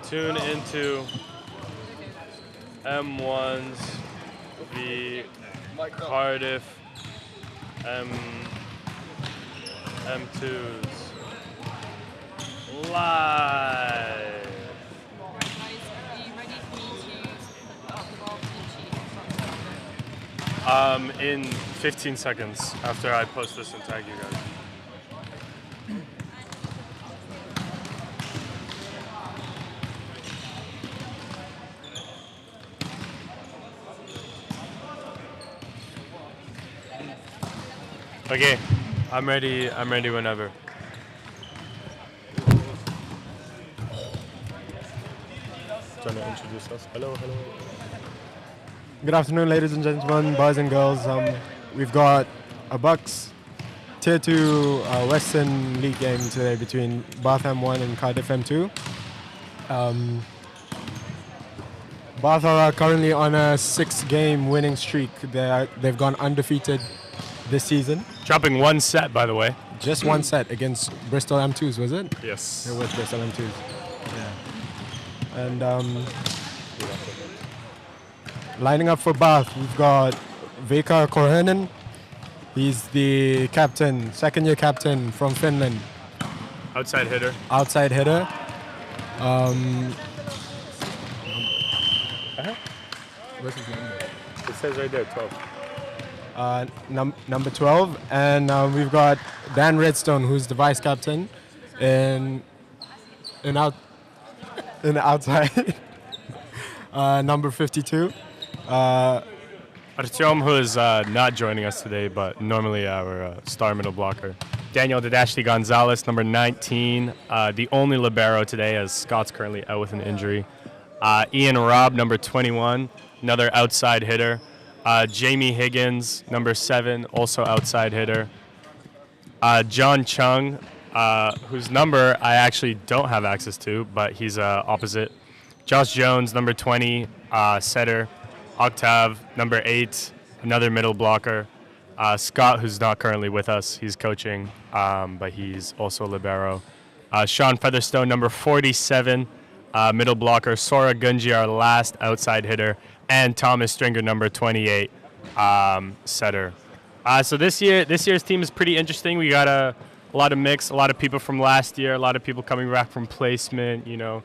Tune into M1s v Cardiff M2s live. In 15 seconds after I post this and tag you guys. Okay, I'm ready whenever. Trying to introduce us. Hello. Good afternoon, ladies and gentlemen, boys and girls. We've got a BUCS Tier 2 Western League game today between Bath M1 and Cardiff M2. Bath are currently on a 6-game winning streak. They've gone undefeated this season. Dropping one set, by the way. Just one set against Bristol M2s, was it? Yes. It was Bristol M2s. Yeah. And lining up for Bath, we've got Veikka Korhonen. He's the captain, second-year captain from Finland. Outside hitter. Outside hitter. What's his number? It says right there, 12. Number 12. And we've got Dan Redstone, who's the vice captain in outside. Number 52. Artyom, who is not joining us today, but normally our star middle blocker. Daniel Dadashti Gonzalez, number 19, the only libero today as Scott's currently out with an injury. Ian Robb, number 21, another outside hitter. Jamie Higgins, number 7, also outside hitter. John Chung, whose number I actually don't have access to, but he's opposite. Josh Jones, number 20, setter. Octave, number 8, another middle blocker. Scott, who's not currently with us, he's coaching, but he's also a libero. Sean Featherstone, number 47, middle blocker. Sora Gunji, our last outside hitter. And Thomas Stringer, number 28, setter. So this year's team is pretty interesting. We got a lot of mix, a lot of people from last year, a lot of people coming back from placement, you know.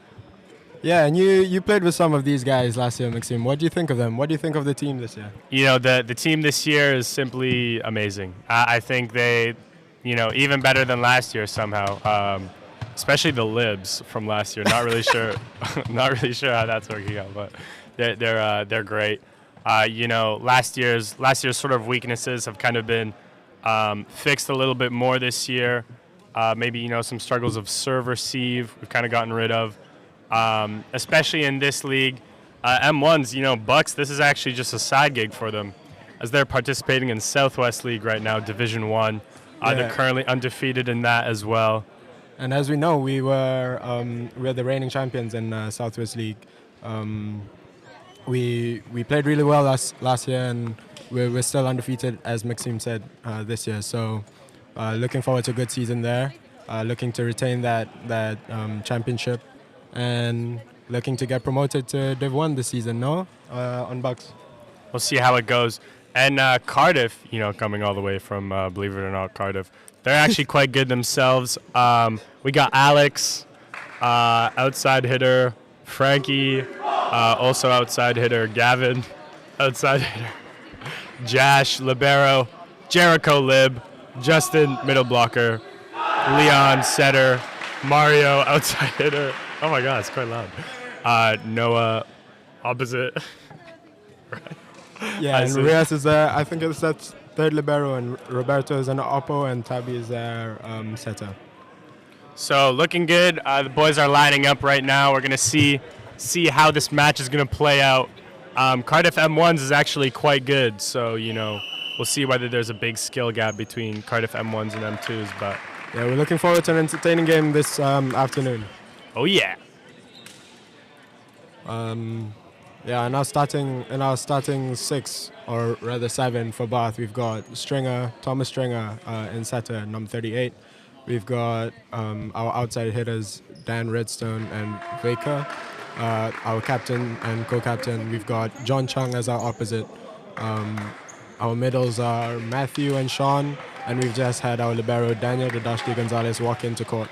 Yeah, and you played with some of these guys last year, Maxime. What do you think of them? What do you think of the team this year? You know, the team this year is simply amazing. I think they, you know, even better than last year somehow. Especially the libs from last year. Not really sure, not really sure how that's working out, but they're great. You know, last year's sort of weaknesses have kind of been fixed a little bit more this year. Maybe, you know, some struggles of serve receive we've kind of gotten rid of. Especially in this league, M1s, you know, BUCS, this is actually just a side gig for them, as they're participating in Southwest League right now, Division 1. They're currently undefeated in that as well. And as we know, we're the reigning champions in Southwest League. We played really well last year, and we're still undefeated, as Maxime said, this year. So looking forward to a good season there, looking to retain that championship, and looking to get promoted to Div 1 this season, no? On BUCS. We'll see how it goes. And Cardiff, you know, coming all the way from, believe it or not, Cardiff, they're actually quite good themselves. We got Alex, outside hitter, Frankie, also outside hitter, Gavin, outside hitter, Jash, libero, Jericho, lib, Justin, middle blocker, Leon, setter, Mario, outside hitter. Oh my God, it's quite loud. Noah, opposite. Yeah, and Rias is there. I think it's that third libero, and Roberto is an oppo, and Tabby is their setter. So looking good. The boys are lining up right now. We're gonna see how this match is gonna play out. Cardiff M1s is actually quite good, so you know we'll see whether there's a big skill gap between Cardiff M1s and M2s. But yeah, we're looking forward to an entertaining game this afternoon. Oh yeah. Yeah, in our starting 6, or rather 7 for Bath, we've got Thomas Stringer in setter, number 38. We've got our outside hitters, Dan Redstone and Veikka. our captain and co-captain. We've got John Chung as our opposite. Our middles are Matthew and Sean, and we've just had our libero Daniel Dadashti Gonzalez walk into court.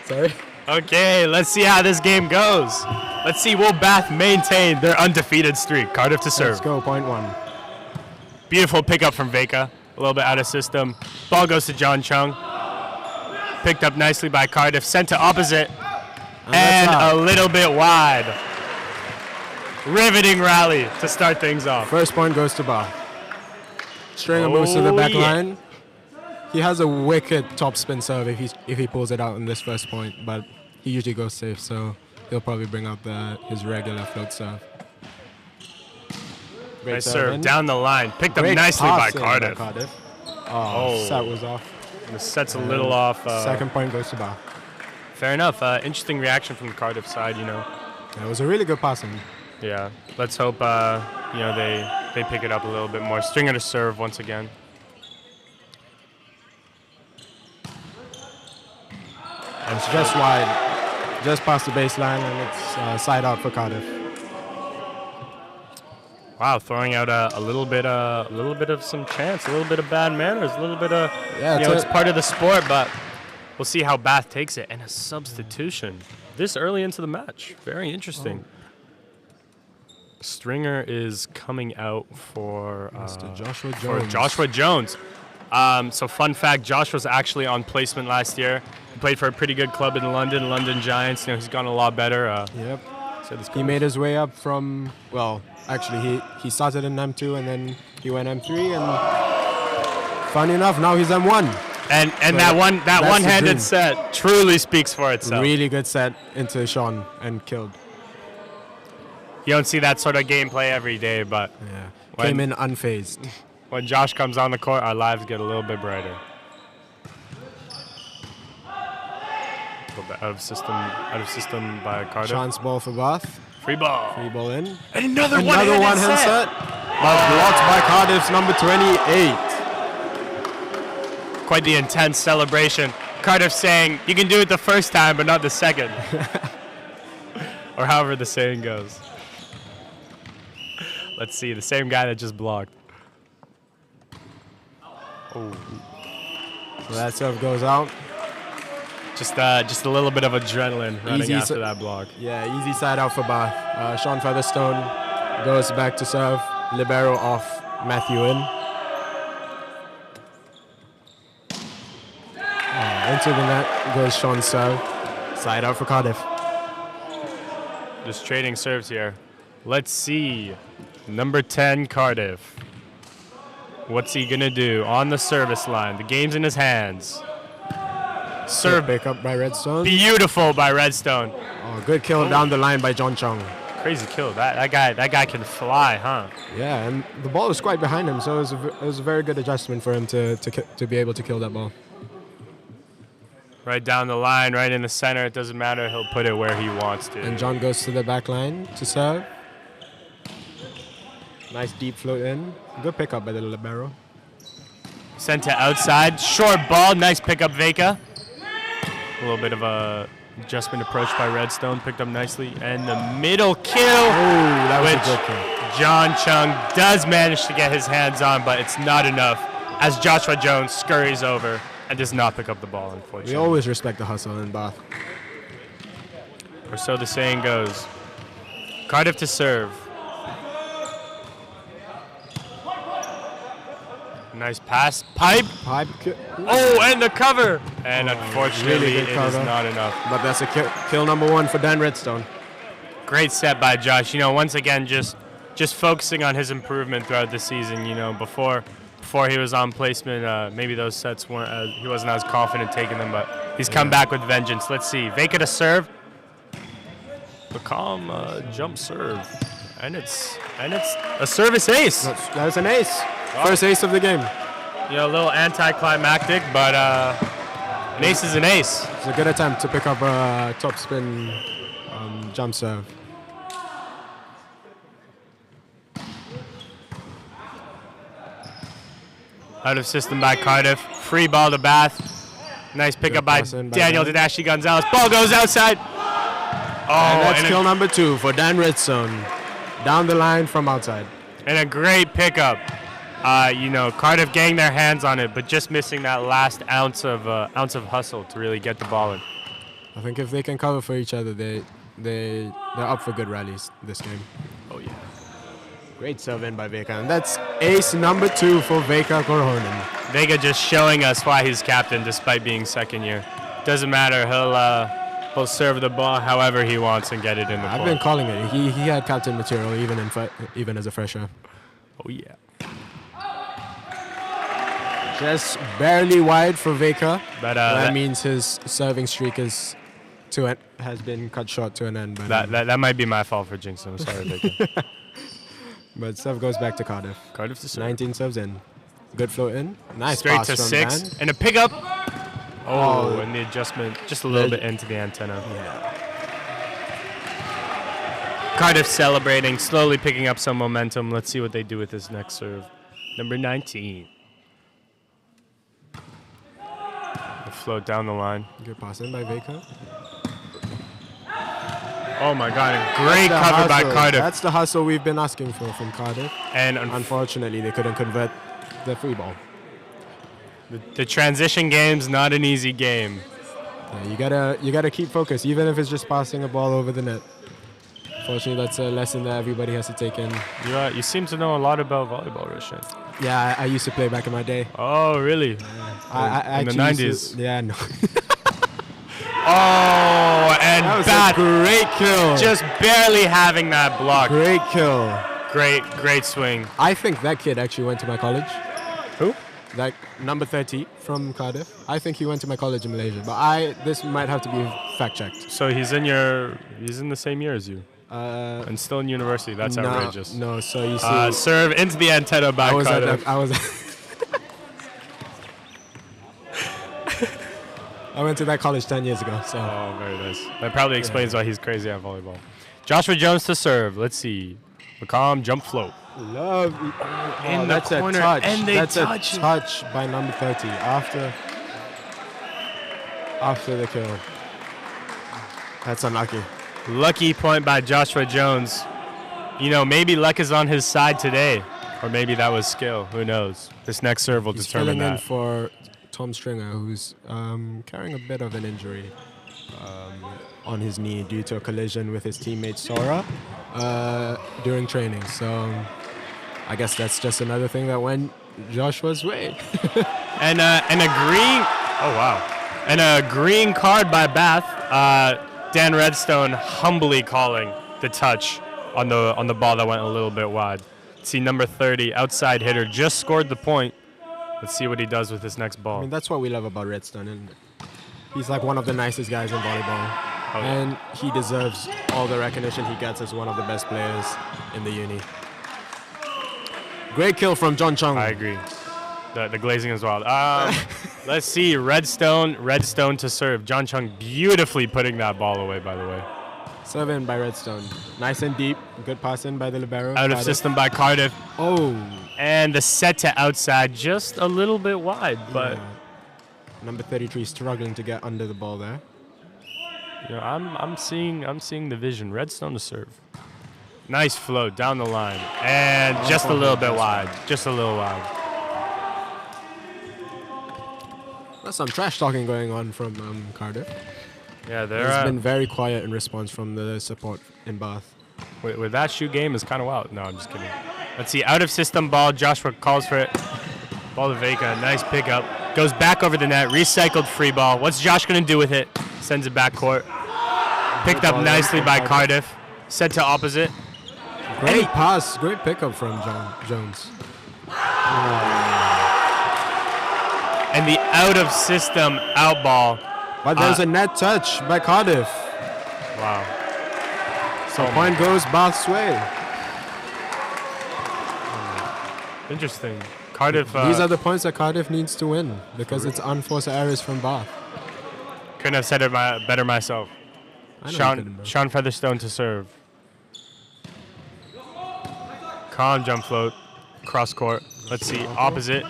Sorry? Okay, let's see how this game goes. Let's see, will Bath maintain their undefeated streak? Cardiff to serve. Let's go, point 1. Beautiful pickup from Veka. A little bit out of system. Ball goes to John Chung. Picked up nicely by Cardiff. Sent to opposite. And a little bit wide. Riveting rally to start things off. First point goes to Bath. Stringer moves to the back line. He has a wicked top spin serve if he pulls it out in this first point, but he usually goes safe, so he'll probably bring out his regular float serve. Nice serve down the line. Picked up nicely by Cardiff. Oh, set was off. The set's a little off. Second point goes to Bath. Fair enough. Interesting reaction from the Cardiff side, you know. It was a really good passing. Yeah. Let's hope they pick it up a little bit more. Stringer to serve once again. And it's just wide, just past the baseline, and it's side out for Cardiff. Wow, throwing out a little bit of some chance, a little bit of bad manners, a little bit of it's part of the sport, but we'll see how Bath takes it. And a substitution this early into the match, very interesting. Stringer is coming out for Joshua Jones. So fun fact, Josh was actually on placement last year. He played for a pretty good club in London Giants. You know, he's gotten a lot better. Yep. He made his way up from, well, actually he started in M2 and then he went M3, and funny enough, now he's M1. And so that one-handed set truly speaks for itself. Really good set into Sean and killed. You don't see that sort of gameplay every day, but came in unfazed. When Josh comes on the court, our lives get a little bit brighter. A little bit out of system by Cardiff. Chance ball for Bath. Free ball. Free ball in. And another one-hand set. Blocked by Cardiff's number 28. Quite the intense celebration. Cardiff saying, you can do it the first time, but not the second. Or however the saying goes. Let's see, the same guy that just blocked. Oh. So that serve goes out. Just a little bit of adrenaline running after that block. Yeah, easy side out for Bath. Sean Featherstone goes back to serve. Libero off, Matthew in. Into the net goes Sean's serve. Side out for Cardiff. Just trading serves here. Let's see. Number 10, Cardiff. What's he going to do on the service line? The game's in his hands. Serve pick up by Redstone. Beautiful by Redstone. Oh, good kill down the line by John Chung. Crazy kill. That guy can fly, huh? Yeah, and the ball was quite behind him, so it was a very good adjustment for him to be able to kill that ball. Right down the line, right in the center. It doesn't matter. He'll put it where he wants to. And John goes to the back line to serve. Nice deep float in. Good pickup by the libero. Sent to outside. Short ball. Nice pickup, Veka. A little bit of a adjustment approach by Redstone. Picked up nicely. And the middle kill. Oh, that was a good kill. John Chung does manage to get his hands on, but it's not enough as Joshua Jones scurries over and does not pick up the ball, unfortunately. We always respect the hustle in Bath. Or so the saying goes. Cardiff to serve. Nice pass. Pipe. Oh, and the cover. And unfortunately, it is not enough. But that's a kill number 1 for Dan Redstone. Great set by Josh. You know, once again, just focusing on his improvement throughout the season. You know, before he was on placement, maybe those sets weren't. He wasn't as confident taking them, but he's come back with vengeance. Let's see. Veka to serve. The calm jump serve, and it's a service ace. That's an ace. First ace of the game. You know, a little anticlimactic, but an ace is an ace. It's a good attempt to pick up a top spin jump serve. Out of system by Cardiff. Free ball to Bath. Nice pickup by Daniel Dadashti Gonzalez. Ball goes outside. And that's kill number 2 for Dan Redstone. Down the line from outside. And a great pickup. Cardiff getting their hands on it, but just missing that last ounce of hustle to really get the ball in. I think if they can cover for each other, they're up for good rallies this game. Oh, yeah. Great serve in by Vega. And that's ace number 2 for Vega Korhonen. Vega just showing us why he's captain despite being second year. Doesn't matter. He'll serve the ball however he wants and get it in the I've been calling it. He had captain material even as a fresher. Oh, yeah. Just barely wide for Vega. But that means his serving streak has been cut short to an end. But that might be my fault for jinxing. I'm sorry, Vega. But serve goes back to Cardiff. Cardiff to serve. 19 serves in. Good flow in. Nice Straight pass to from 6. Dan. And a pickup. Oh, and the adjustment just a little bit into the antenna. Yeah. Cardiff celebrating, slowly picking up some momentum. Let's see what they do with this next serve. Number 19. The float down the line. Good pass in by Vega. Oh my God, a great cover by Cardiff. That's the hustle we've been asking for from Cardiff. And unfortunately, they couldn't convert the free ball. The transition game's not an easy game. Yeah, you gotta keep focused, even if it's just passing a ball over the net. Unfortunately, that's a lesson that everybody has to take in. You seem to know a lot about volleyball, Rashid. Yeah, I used to play back in my day. Oh, really? I in the 90s? Yeah, no. Oh, and that was bat. a great kill. Just barely having that block. Great kill. Great swing. I think that kid actually went to my college. Who? That number 30 from Cardiff. I think he went to my college in Malaysia, but this might have to be fact checked. So he's in the same year as you. And still in university. That's outrageous. No, so you see. Serve into the antenna by Cardiff. I went to that college 10 years ago. So. Oh, very nice. That probably explains why he's crazy at volleyball. Joshua Jones to serve. Let's see. McComm jump float. Love. In the that's corner. A touch. And that's a touch by number 30 after the kill. That's unlucky. Lucky point by Joshua Jones. Maybe luck is on his side today. Or maybe that was skill. Who knows? This next serve will determine that. In for Tom Stringer, who's carrying a bit of an injury on his knee due to a collision with his teammate Sora during training. So I guess that's just another thing that went Joshua's way. And a green. Oh wow! And a green card by Bath. Dan Redstone humbly calling the touch on the ball that went a little bit wide. See number 30, outside hitter, just scored the point. Let's see what he does with this next ball. I mean, that's what we love about Redstone, isn't it? He's like one of the nicest guys in volleyball. Oh, yeah. And he deserves all the recognition he gets as one of the best players in the uni. Great kill from John Chung. I agree. The glazing is wild. Let's see. Redstone to serve. John Chung beautifully putting that ball away, by the way. Serve in by Redstone. Nice and deep. Good pass in by the libero. Out of system by Cardiff. Oh. And the set to outside, just a little bit wide, but yeah. Number 33 struggling to get under the ball there. I'm seeing the vision. Redstone to serve. Nice float down the line, and just a little bit wide. Just a little wide. There's some trash talking going on from Cardiff. Yeah, it's been very quiet in response from the support in Bath. With that shoe game is kind of wild. No, I'm just kidding. Let's see, out of system ball. Joshua calls for it. Ball to Vega, nice pickup. Goes back over the net, recycled free ball. What's Josh going to do with it? Sends it back court. Picked up nicely by Cardiff. Set to opposite. Great pass, great pickup from Jones. And the out of system out ball. But there's a net touch by Cardiff. Wow. So point goes Bath's way. Interesting. Cardiff. These are the points that Cardiff needs to win because it's unforced errors from Bath. Couldn't have said it better myself. Sean Featherstone to serve. Calm jump float. Cross court. Let's see. Opposite.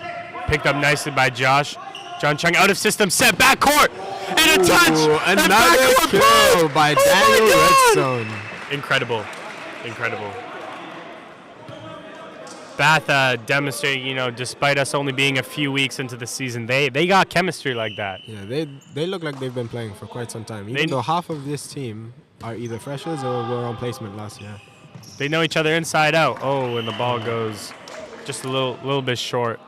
Picked up nicely by Josh. John Chung out of system. Set back court. And a touch. Another kill by Daniel Redstone. Incredible. Incredible. Bath demonstrating, you know, despite us only being a few weeks into the season, they got chemistry like that. Yeah, they look like they've been playing for quite some time. Even though half of this team are either freshers or were on placement last year. They know each other inside out. Oh, and the ball goes just a little bit short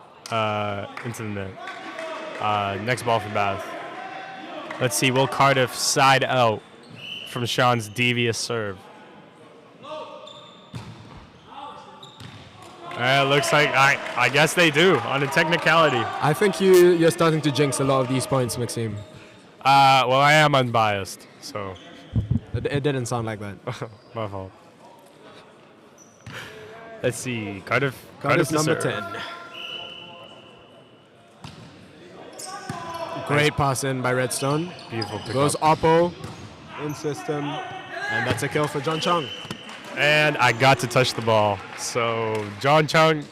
into the net. Next ball for Bath. Let's see, will Cardiff side out from Sean's devious serve? Looks like I guess they do on a technicality. I think you're starting to jinx a lot of these points, Maxime. Well, I am unbiased, so It didn't sound like that. my fault. Let's see, Cardiff's number 10. Great pass in by Redstone. Beautiful pick Goes up. Oppo in system, and that's a kill for John Chung. And I got to touch the ball. So John Chung,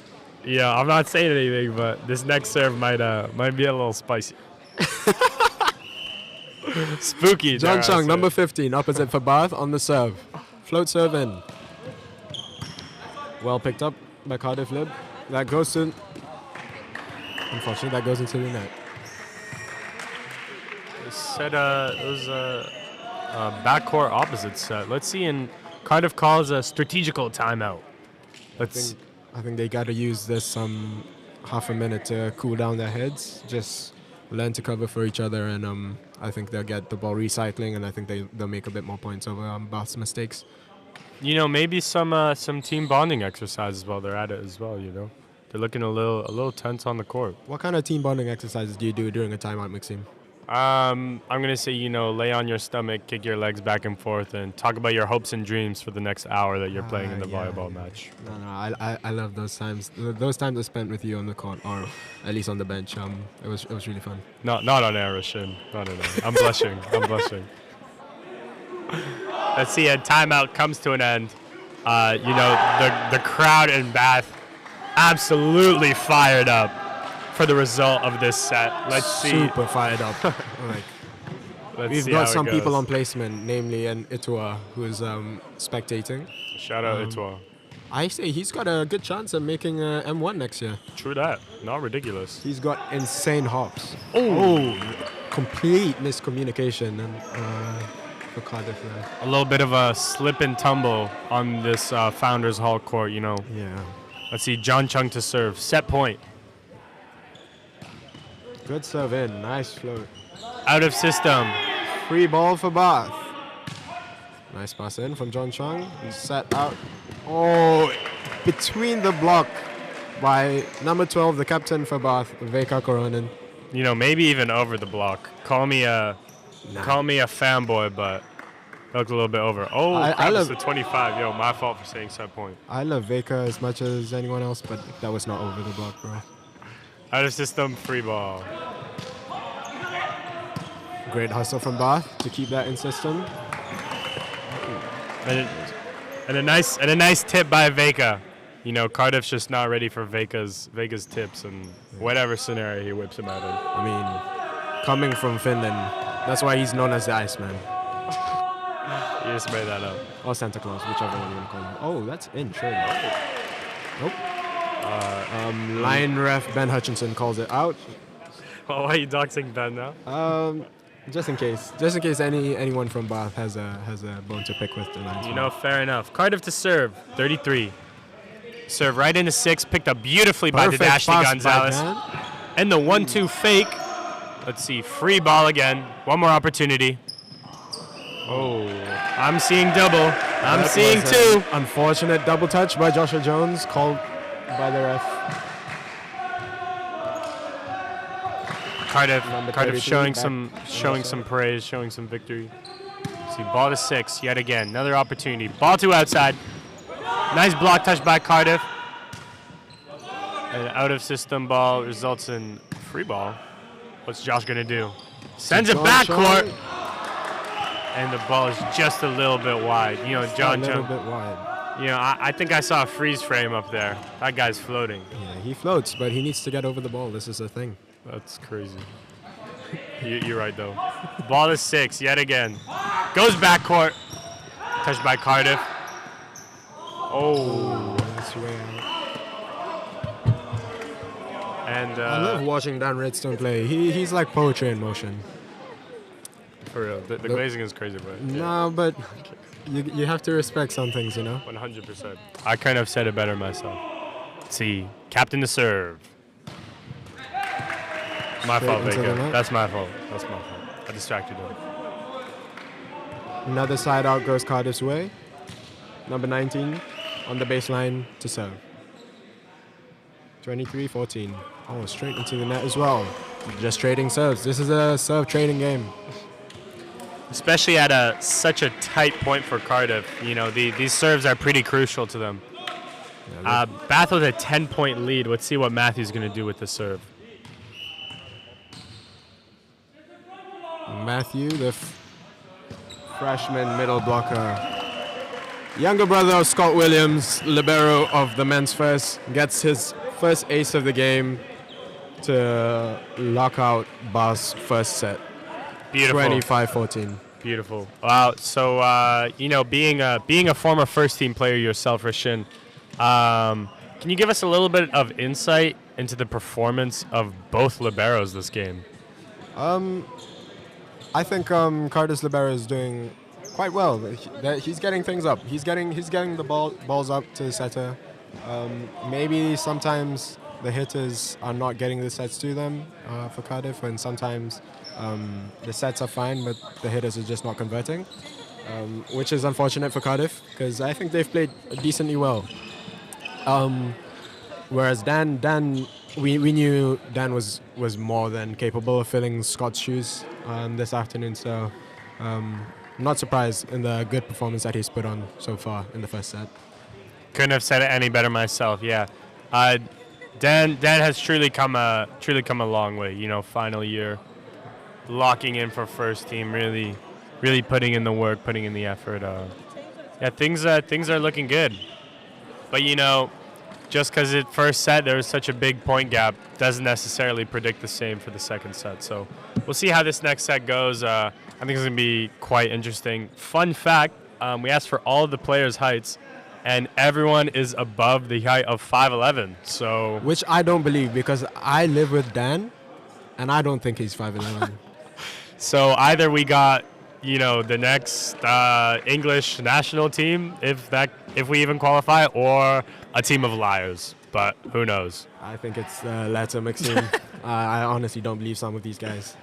yeah, I'm not saying anything, but this next serve might be a little spicy. Spooky. John Chung, number 15, opposite for Bath on the serve. Float serve in. Well picked up by Cardiff Lib. That goes to... Unfortunately, that goes into the net. Set it was backcourt opposite set. Let's see, and Cardiff calls a strategical timeout. I think they got to use this half a minute to cool down their heads, just learn to cover for each other, and I think they'll get the ball recycling, and I think they'll make a bit more points over Bath's mistakes. You know, maybe some team bonding exercises while they're at it as well. You know, they're looking a little tense on the court. What kind of team bonding exercises do you do during a timeout, Maxime? I'm gonna say, you know, lay on your stomach, kick your legs back and forth, and talk about your hopes and dreams for the next hour that you're playing in the volleyball match. No, I love those times. Those times I spent with you on the court, or at least on the bench. It was really fun. Not on air, Rashin. Not on air. I'm blushing. I'm blushing. Let's see. A timeout comes to an end. You know, the crowd in Bath absolutely fired up for the result of this set. Let's see. Super fired up. We've got some people on placement, namely an Itua, who is spectating. Shout out Itua. I say he's got a good chance of making M1 next year. True that. Not ridiculous. He's got insane hops. Oh, complete miscommunication for Cardiff there. A little bit of a slip and tumble on this Founders Hall court, you know. Yeah. Let's see, John Chung to serve. Set point. Good serve in. Nice float. Out of system. Free ball for Bath. Nice pass in from John Chung. Set out. Oh, between the block by number 12, the captain for Bath, Veka Koronen. You know, maybe even over the block. Call me a fanboy, but it looked a little bit over. Oh, I love the 25. Yo, my fault for saying set point. I love Veka as much as anyone else, but that was not over the block, bro. Out of system, free ball. Great hustle from Bath to keep that in system. And a nice tip by Veka. You know, Cardiff's just not ready for Veka's tips and whatever scenario he whips him out in. I mean, coming from Finland, that's why he's known as the Iceman. You just made that up. Or Santa Claus, whichever one you want to call him. Oh, that's in, sure. Nope. Line ref Ben Hutchinson calls it out. Well, why are you doxing Ben now? Just in case anyone from Bath has a bone to pick with the line. You know, fair enough. Cardiff to serve, 33. Serve right into 6, picked up beautifully by Ashley Gonzalez. And the 1-2 fake. Let's see, free ball again. One more opportunity. Oh, I'm seeing double. I'm seeing two. Unfortunate double touch by Joshua Jones, called by the ref. Cardiff showing some praise, showing some victory. See, ball to 6 yet again. Another opportunity. Ball to outside. Nice block touch by Cardiff. An out of system ball results in free ball. What's Josh gonna do? Sends it back court. And the ball is just a little bit wide. You know, John Chung. A little bit wide. You know, I think I saw a freeze frame up there. That guy's floating. Yeah, he floats, but he needs to get over the ball. This is the thing. That's crazy. You're right, though. Ball is 6 yet again. Goes backcourt. Touched by Cardiff. Oh. That's way out. And I love watching Dan Redstone play. He's like poetry in motion. for real, the glazing is crazy, but No, but you have to respect some things, you know. 100%. I kind of said it better myself. Let's see, captain to serve. My fault, into the Vega. net. That's my fault. I distracted him. Another side out goes Cardiff's way. Number 19 on the baseline to serve. 23-14. Oh, straight into the net as well. Just trading serves. This is a serve trading game. Especially at such a tight point for Cardiff. You know, these serves are pretty crucial to them. Bath with a 10-point lead. Let's see what Matthew's going to do with the serve. Matthew, the freshman middle blocker. Younger brother of Scott Williams, libero of the men's first, gets his first ace of the game to lock out Bath's first set. Beautiful. 25-14. Beautiful. Wow. So, you know, being a former first-team player yourself, Rashin, can you give us a little bit of insight into the performance of both liberos this game? I think Cardiff's libero is doing quite well. He's getting things up. He's getting the balls up to the setter. Maybe sometimes the hitters are not getting the sets to them for Cardiff, and sometimes the sets are fine, but the hitters are just not converting, which is unfortunate for Cardiff because I think they've played decently well. Whereas Dan, we knew Dan was more than capable of filling Scott's shoes this afternoon, so not surprised in the good performance that he's put on so far in the first set. Couldn't have said it any better myself. Yeah, Dan has truly come a long way. You know, final year, locking in for first team, really putting in the work, putting in the effort. Yeah, things are looking good. But you know, just because at first set there was such a big point gap doesn't necessarily predict the same for the second set. So we'll see how this next set goes. I think it's going to be quite interesting. Fun fact, we asked for all of the players' heights, and everyone is above the height of 5'11". So, which I don't believe because I live with Dan, and I don't think he's 5'11". So either we got, you know, the next English national team, if we even qualify, or a team of liars. But who knows? I think it's the latter, Maxime. I honestly don't believe some of these guys.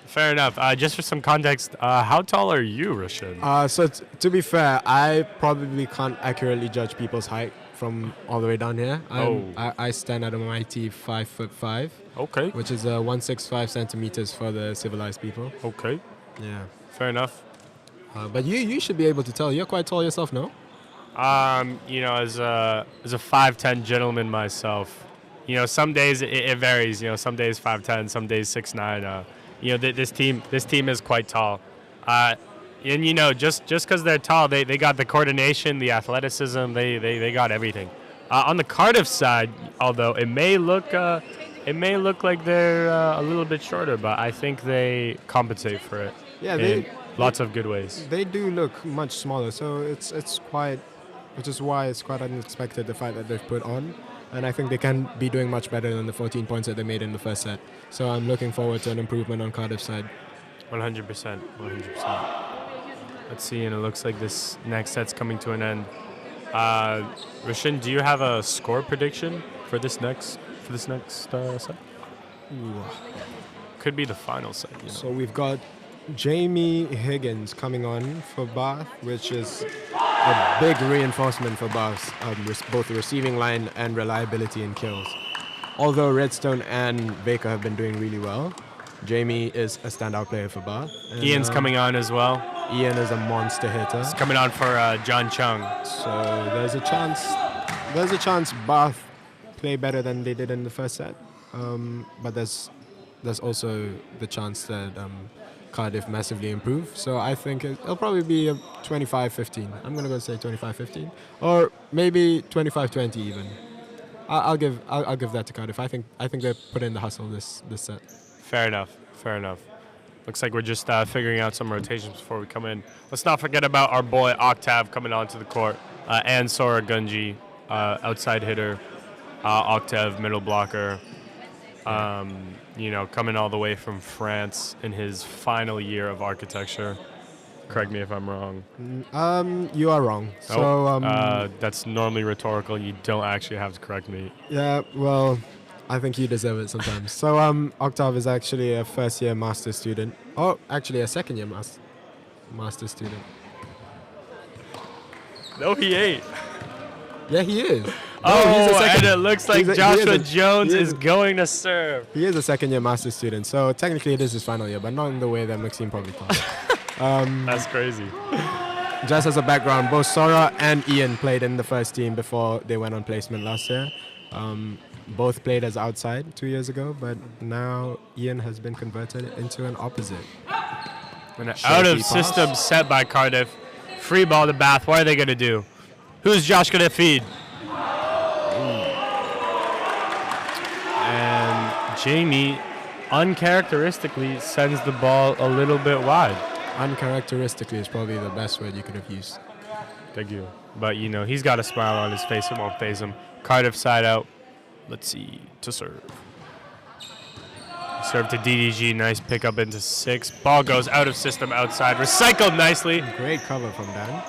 Fair enough. Just for some context, how tall are you, Rashin? So to be fair, I probably can't accurately judge people's height from all the way down here. I stand at a mighty 5'5". Okay. Which is 165 centimeters for the civilized people. Okay. Yeah. Fair enough. But you should be able to tell. You're quite tall yourself, no? You know, as a 5'10" gentleman myself, you know, some days it varies. You know, some days 5'10", some days 6'9". You know, this team is quite tall. And you know, just because they're tall, they got the coordination, the athleticism, they got everything. On the Cardiff side, although it may look like they're a little bit shorter, but I think they compensate for it. Yeah, in lots of good ways. They do look much smaller, so it's quite, which is why it's quite unexpected the fight that they've put on. And I think they can be doing much better than the 14 points that they made in the first set. So I'm looking forward to an improvement on Cardiff's side. 100%. 100%. Let's see, and it looks like this next set's coming to an end. Rashin, do you have a score prediction for this next set? Ooh. Could be the final set. You know. So we've got Jamie Higgins coming on for Bath, which is a big reinforcement for Bath, both the receiving line and reliability in kills. Although Redstone and Baker have been doing really well, Jamie is a standout player for Bath. And, Ian's coming on as well. Ian is a monster hitter. He's coming on for John Chung. So there's a chance Bath play better than they did in the first set. But there's also the chance that Cardiff massively improve. So I think it'll probably be a 25-15. I'm going to go say 25-15. Or maybe 25-20 even. I'll give that to Cardiff. I think they put in the hustle this set. Fair enough. Looks like we're just figuring out some rotations before we come in. Let's not forget about our boy Octav coming onto the court. And Sora Gunji, outside hitter. Octav, middle blocker. Coming all the way from France in his final year of architecture. Correct me if I'm wrong. You are wrong. So that's normally rhetorical. You don't actually have to correct me. yeah, well, I think you deserve it sometimes. So Octav is actually a first-year master's student. Oh, actually a second-year master's student. No, he ain't. Yeah, he is. And it looks like Joshua Jones is going to serve. He is a second-year master's student, so technically it is his final year, but not in the way that Maxime probably thought. That's crazy. Just as a background, both Sora and Ian played in the first team before they went on placement last year. Both played as outside 2 years ago, but now Ian has been converted into an opposite. An out-of-system set by Cardiff. Free ball to Bath. What are they going to do? Who's Josh going to feed? And Jamie uncharacteristically sends the ball a little bit wide. Uncharacteristically is probably the best word you could have used. Thank you. But, he's got a smile on his face. It won't faze him. Cardiff side out. Let's see. To serve. Serve to DDG. Nice pickup into 6. Ball goes out of system outside. Recycled nicely. Great cover from Dan.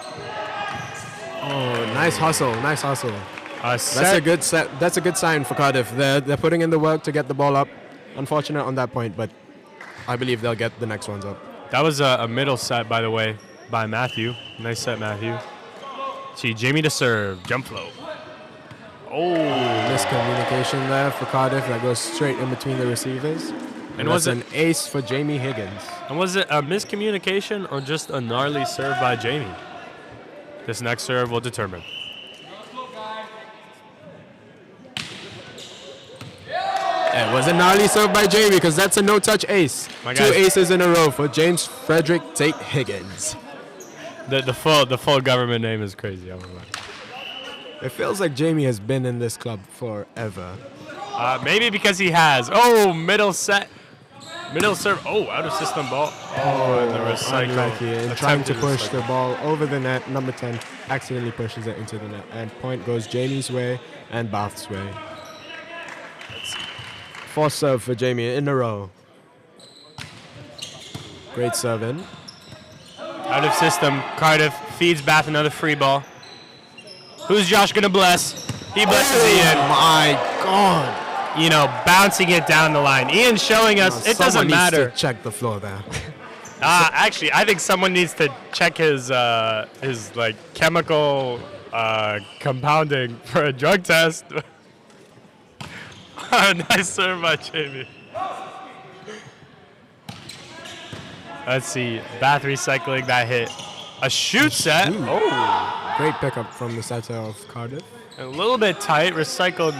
Oh, nice hustle. Nice hustle. That's a good set. That's a good sign for Cardiff. They're putting in the work to get the ball up. Unfortunate on that point, but I believe they'll get the next ones up. That was a middle set, by the way, by Matthew. Nice set, Matthew. See, Jamie to serve. Jump flow. Oh. Miscommunication there for Cardiff. That goes straight in between the receivers. And was an ace for Jamie Higgins. And was it a miscommunication or just a gnarly serve by Jamie? This next serve will determine. It was a gnarly serve by Jamie because that's a no-touch ace. Two aces in a row for James Frederick Tate Higgins. The full government name is crazy. I don't know. It feels like Jamie has been in this club forever. Maybe because he has. Oh, middle set. Middle serve. Oh, out of system ball. Oh, and the recycle. Unlucky. And trying to push the ball over the net. Number 10 accidentally pushes it into the net. And point goes Jamie's way and Bath's way. Fourth serve for Jamie in a row. Great serve in. Out of system. Cardiff feeds Bath another free ball. Who's Josh going to bless? He blesses Ian. My God. Bouncing it down the line. Ian showing us it doesn't matter. Someone needs to check the floor there. Actually, I think someone needs to check his chemical compounding for a drug test. Nice serve by Jamie. Let's see. Bath recycling that hit. A shoot set. Oh. Great pickup from the center of Cardiff. A little bit tight. Recycled,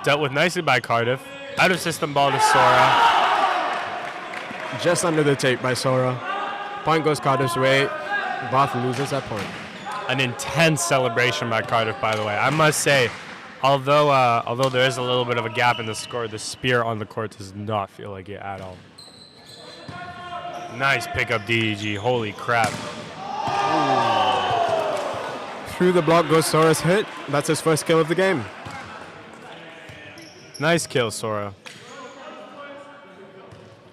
dealt with nicely by Cardiff. Out of system ball to Sora. Just under the tape by Sora. Point goes Cardiff's way. Bath loses that point. An intense celebration by Cardiff, by the way. I must say, although there is a little bit of a gap in the score, the spear on the court does not feel like it at all. Nice pickup, DDG. Holy crap. Ooh. Through the block goes Sora's hit. That's his first kill of the game. Nice kill, Sora.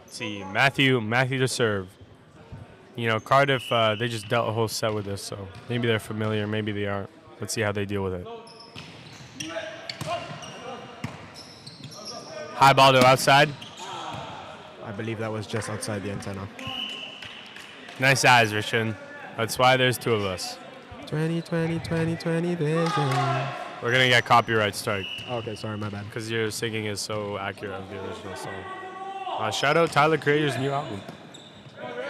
Let's see, Matthew to serve. Cardiff, they just dealt a whole set with this, so maybe they're familiar, maybe they aren't. Let's see how they deal with it. High ball to outside. I believe that was just outside the antenna. Nice eyes, Rishan. That's why there's two of us. 20, vision. We're going to get copyright strike. Okay, sorry, my bad. Because your singing is so accurate of the original song. Shout out Tyler Creator's new album.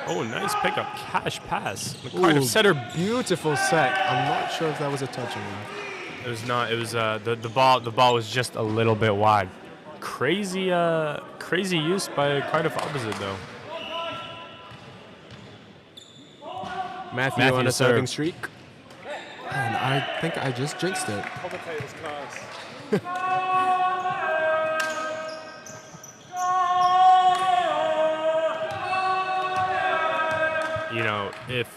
Oh, nice pickup. Cash pass. The Cardiff setter. Beautiful set. I'm not sure if that was a touch or not. It was not. It was the ball was just a little bit wide. Crazy use by Cardiff opposite though. Matthew on a serving streak. And I think I just jinxed it. you know, if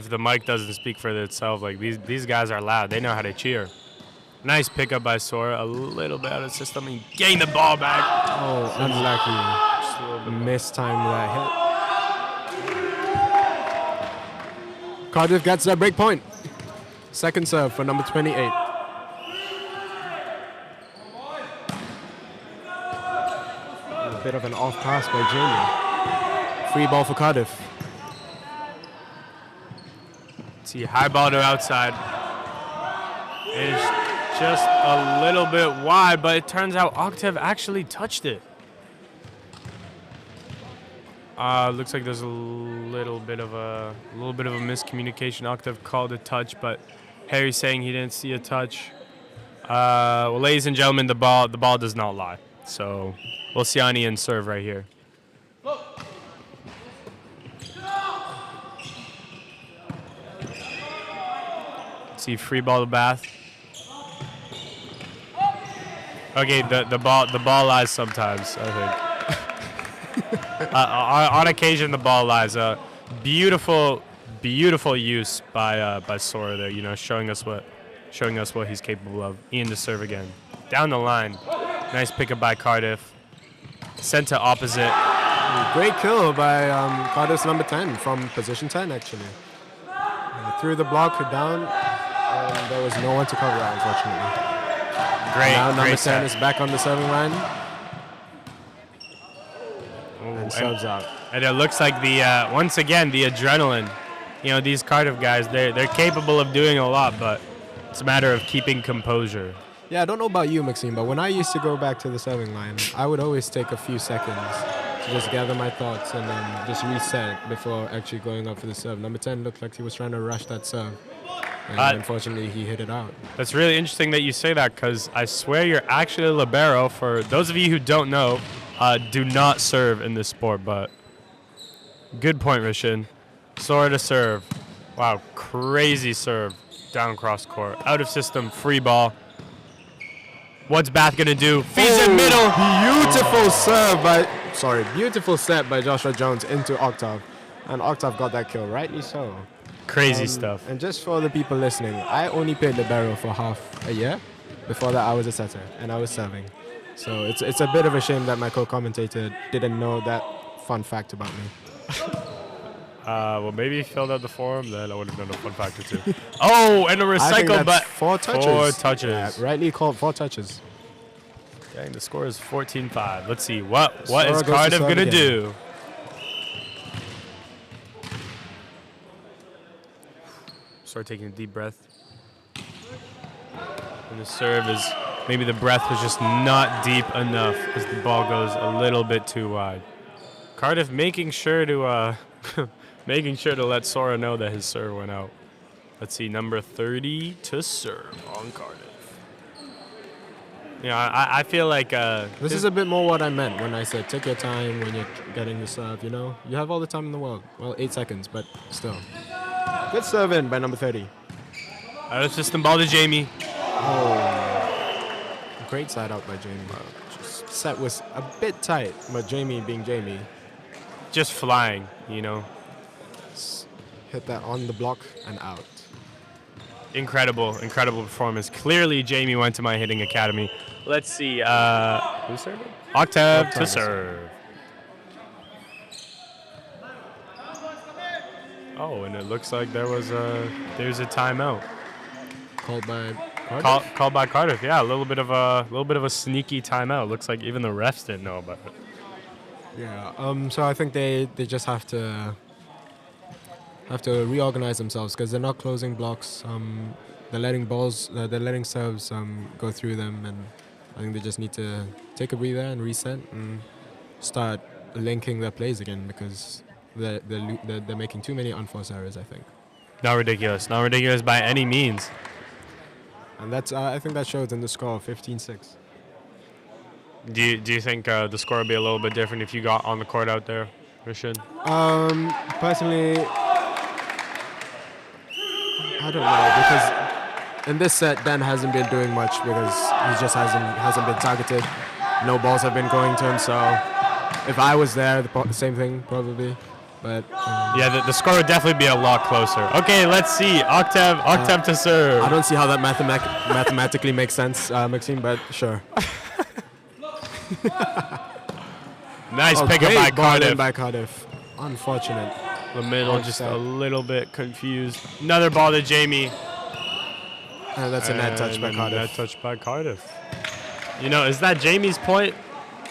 the mic doesn't speak for itself, like these guys are loud. They know how to cheer. Nice pickup by Sora. A little bit out of system. He gained the ball back. Oh, unlucky. Just a little bit Mistime that hit. Cardiff gets that break point. Second serve for number 28. A bit of an off pass by Jamie. Free ball for Cardiff. See, high ball to outside. It's just a little bit wide, but it turns out Octave actually touched it. Looks like there's a little bit of a miscommunication. Octave called a touch, but Harry's saying he didn't see a touch. Well, ladies and gentlemen, the ball does not lie. So Oceani and serve right here. See, free ball to Bath. Okay, the ball lies sometimes, I think. On occasion, the ball lies. Beautiful use by Sora there. You know, showing us what he's capable of. Ian to serve again. Down the line, nice pickup by Cardiff. Sent to opposite. Great kill by Cardiff's number 10 from position 10 actually. Threw the block down, and there was no one to cover that, unfortunately. Now number 10 set. is back on the serving line. And subs out. And it looks like once again the adrenaline. You know, these Cardiff guys, they're capable of doing a lot, but it's a matter of keeping composure. Yeah, I don't know about you, Maxime, but when I used to go back to the serving line, I would always take a few seconds to just gather my thoughts and then just reset before actually going up for the serve. Number 10 looked like he was trying to rush that serve. And unfortunately, he hit it out. That's really interesting that you say that, because I swear you're actually a libero. For those of you who don't know, do not serve in this sport, but good point, Rishin. Sora to serve. Wow, crazy serve. Down cross court. Out of system, free ball. What's Bath going to do? Feeds in middle. Beautiful set by Joshua Jones into Octave. And Octave got that kill, rightly so. Crazy stuff. And just for the people listening, I only played libero for half a year. Before that, I was a setter, and I was serving. So it's a bit of a shame that my co-commentator didn't know that fun fact about me. Well, maybe he filled out the forum, then I would have known a fun fact or two. Oh, and a recycle, but 4 touches. 4 touches. Yeah, rightly called 4 touches. Dang, the score is 14-5. Let's see, what is Sora goes to Cardiff serve going to again. do? Start taking a deep breath. And the serve is, maybe the breath was just not deep enough as the ball goes a little bit too wide. Cardiff making sure to let Sora know that his serve went out. Let's see, number 30 to serve on Cardiff. You know, I feel like This is a bit more what I meant when I said take your time when you're getting the serve, you know? You have all the time in the world. Well, 8 seconds, but still. Good serve in by number 30. out of system ball to Jamie. Oh, great side out by Jamie. Just set was a bit tight, but Jamie being Jamie. Just flying, you know. Hit that on the block and out. Incredible performance. Clearly, Jamie went to my hitting academy. Let's see. Who's serving? Octave to serve. Oh, and it looks like there's a timeout Called by Cardiff? called by Cardiff. Yeah, a little bit of a sneaky timeout. Looks like even the refs didn't know about it. Yeah. So I think they just have to reorganize themselves because they're not closing blocks. They're letting serves go through them, and I think they just need to take a breather and reset and start linking their plays again because they're making too many unforced errors, I think. Not ridiculous by any means. And that's I think that shows in the score, 15-6. Do you think the score would be a little bit different if you got on the court out there, Rashid? Personally, I don't know because in this set Ben hasn't been doing much because he just hasn't been targeted. No balls have been going to him, so if I was there, the same thing probably. But Yeah, the score would definitely be a lot closer. Okay, let's see. Octave to serve. I don't see how that mathematically makes sense, Maxime, but sure. Nice pickup great by ball in Cardiff. by Cardiff. Unfortunate. The middle just a little bit confused. Another ball to Jamie. And that's a net touch by And Cardiff. Net touch by Cardiff. You know, is that Jamie's point?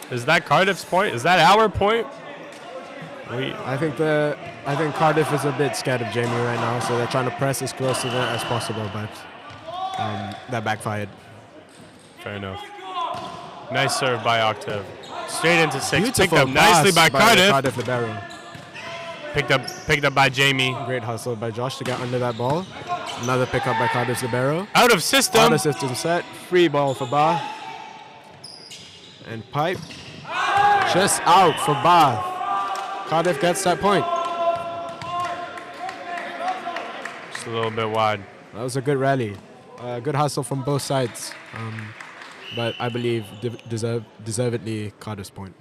Is that Cardiff's point? Is that our point? I think Cardiff is a bit scared of Jamie right now, so they're trying to press as close to that as possible, but that backfired. Fair enough. Nice serve by Octave. Straight into 6. Beautiful Picked up nicely by Cardiff. Cardiff libero. Picked up by Jamie. Great hustle by Josh to get under that ball. Another pickup by Cardiff's libero. Out of system. Out of system set. Free ball for Bath. And pipe. Just out for Bath. Cardiff gets that point. Just a little bit wide. That was a good rally. Good hustle from both sides. But I believe deservedly Cardiff's point.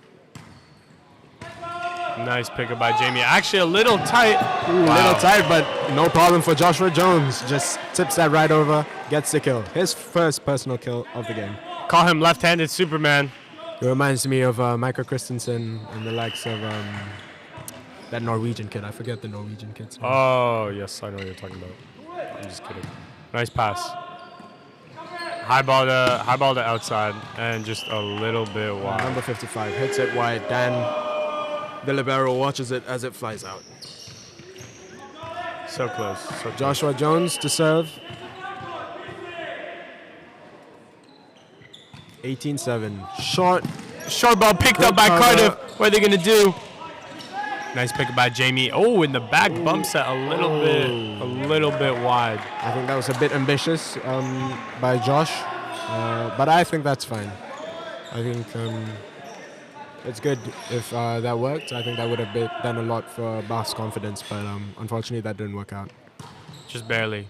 Nice pickup by Jamie. Actually, a little tight. Little tight, but no problem for Joshua Jones. Just tips that right over, gets the kill. His first personal kill of the game. Call him left-handed Superman. It reminds me of Michael Christensen and the likes of that Norwegian kid. I forget the Norwegian kid's name. Oh, yes, I know what you're talking about. I'm just kidding. Nice pass. High ball to outside, and just a little bit wide. Number 55 hits it wide. Dan, the libero, watches it as it flies out. So close. So Joshua Jones to serve. 18-7. Short ball picked up by cover. Cardiff. What are they going to do? Nice pick by Jamie. Oh, in the back bumps it a little bit wide. I think that was a bit ambitious by Josh, but I think that's fine. I think it's good if that worked. I think that would have done a lot for Bath's confidence, but unfortunately that didn't work out. Just barely.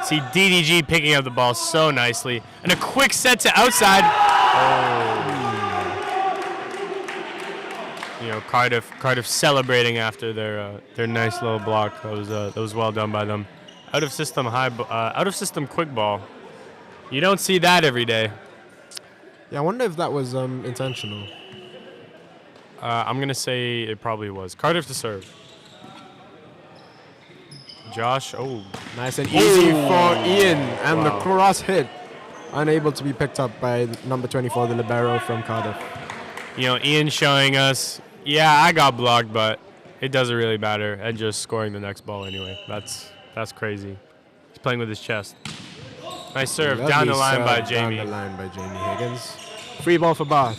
See DDG picking up the ball so nicely. And a quick set to outside. You know, Cardiff celebrating after their nice little block. That was well done by them. Out of system quick ball. You don't see that every day. Yeah, I wonder if that was intentional. I'm gonna say it probably was. Cardiff to serve. Josh, Nice and easy for Ian, and the cross hit, unable to be picked up by number 24, the libero from Cardiff. You know, Ian showing us, yeah, I got blocked, but it doesn't really matter, and just scoring the next ball anyway. That's crazy. He's playing with his chest. Nice serve, Lovely down the line serve by Jamie. Down the line by Jamie Higgins. Free ball for Bath.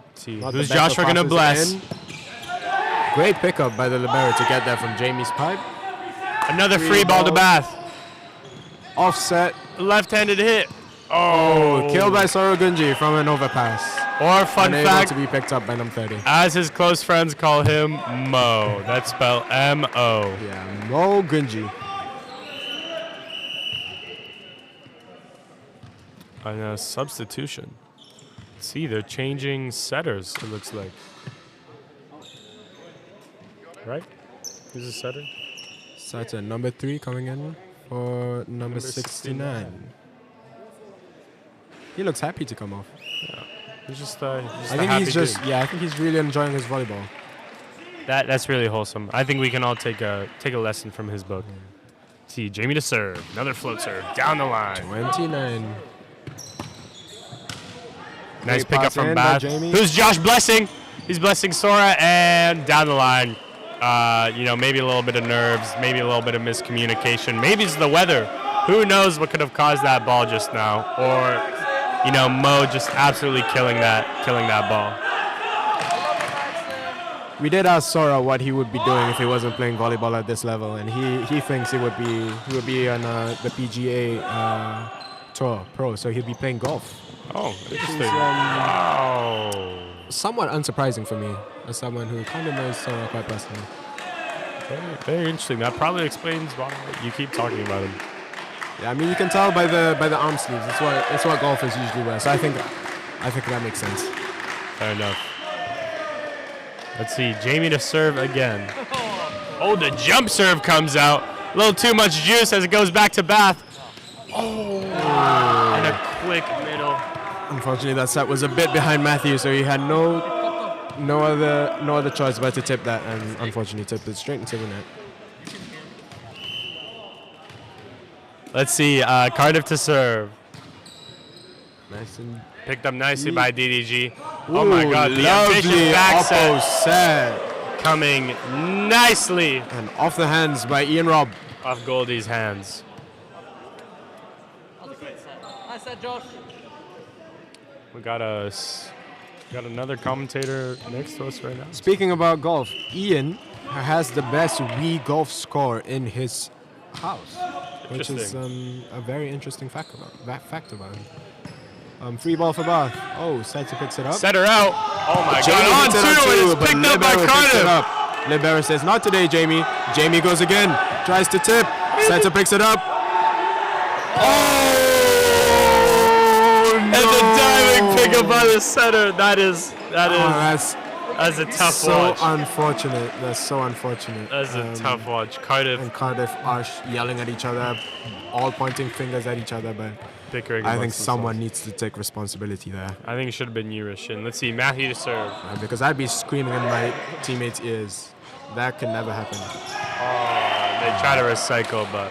Let's see, Not who's the best Joshua of gonna passes bless? in. Great pickup by the libero to get that from Jamie's pipe. Another free ball to Bath. Offset. Left-handed hit. Killed by Sorogunji from an overpass. Or fun Unable fact, to be picked up by number 30. as his close friends call him, Mo. That's spelled M-O. Yeah, Mo Gunji. And a substitution. See, they're changing setters, it looks like. Right? Who's the setter? Saturn, number 3 coming in for number 69. He looks happy to come off. He's just I think he's just, I think he's really enjoying his volleyball. That's really wholesome. I think we can all take a lesson from his book. See, Jamie to serve. Another float serve. Down the line. 29. Nice Great pickup pass from in by Bath. Jamie. Who's Josh blessing? He's blessing Sora, and down the line. You know, maybe a little bit of nerves, maybe a little bit of miscommunication. Maybe it's the weather. Who knows what could have caused that ball just now? Or, you know, Mo just absolutely killing that ball. We did ask Sora what he would be doing if he wasn't playing volleyball at this level, and he thinks he would be on the PGA Tour Pro, so he'll be playing golf. Oh, interesting. Wow. Somewhat unsurprising for me, as someone who kind of knows Sora quite personally. Very interesting. That probably explains why you keep talking about him. Yeah, I mean you can tell by the arm sleeves. It's what golfers usually wear. So I think that makes sense. Fair enough. Let's see, Jamie to serve again. Oh, the jump serve comes out. A little too much juice as it goes back to Bath. Oh, and a quick middle. Unfortunately, that set was a bit behind Matthew, so he had no other choice but to tip that, and unfortunately tipped it straight into the net. Let's see, Cardiff to serve. Nice and Picked up nicely by DDG. Oh my God, the lovely ambitious back oppo set set. coming nicely And off the hands by Ian Robb. off Goldie's hands. Nice set, Josh. We got another commentator next to us right now. Speaking about golf, Ian has the best Wii golf score in his house, which is a very interesting fact about him. Free ball for Bath. Oh, Saito picks it up. Set her out. Oh my Jamie God, on hits it two, and it's but picked up by Libero picks it Cardiff. up. Libero says, not today, Jamie. Jamie goes again, tries to tip. Saito picks it up. Oh, And the diving pickup by the center. That's a tough so watch. unfortunate. That's so unfortunate. That's a tough watch. Cardiff And Cardiff are yelling at each other, all pointing fingers at each other, but bickering. I think amongst someone themselves. needs to take responsibility there. I think it should have been you, Rishin. Let's see, Matthew to serve. Because I'd be screaming in my teammates' ears. That can never happen. Oh, they try to recycle, but.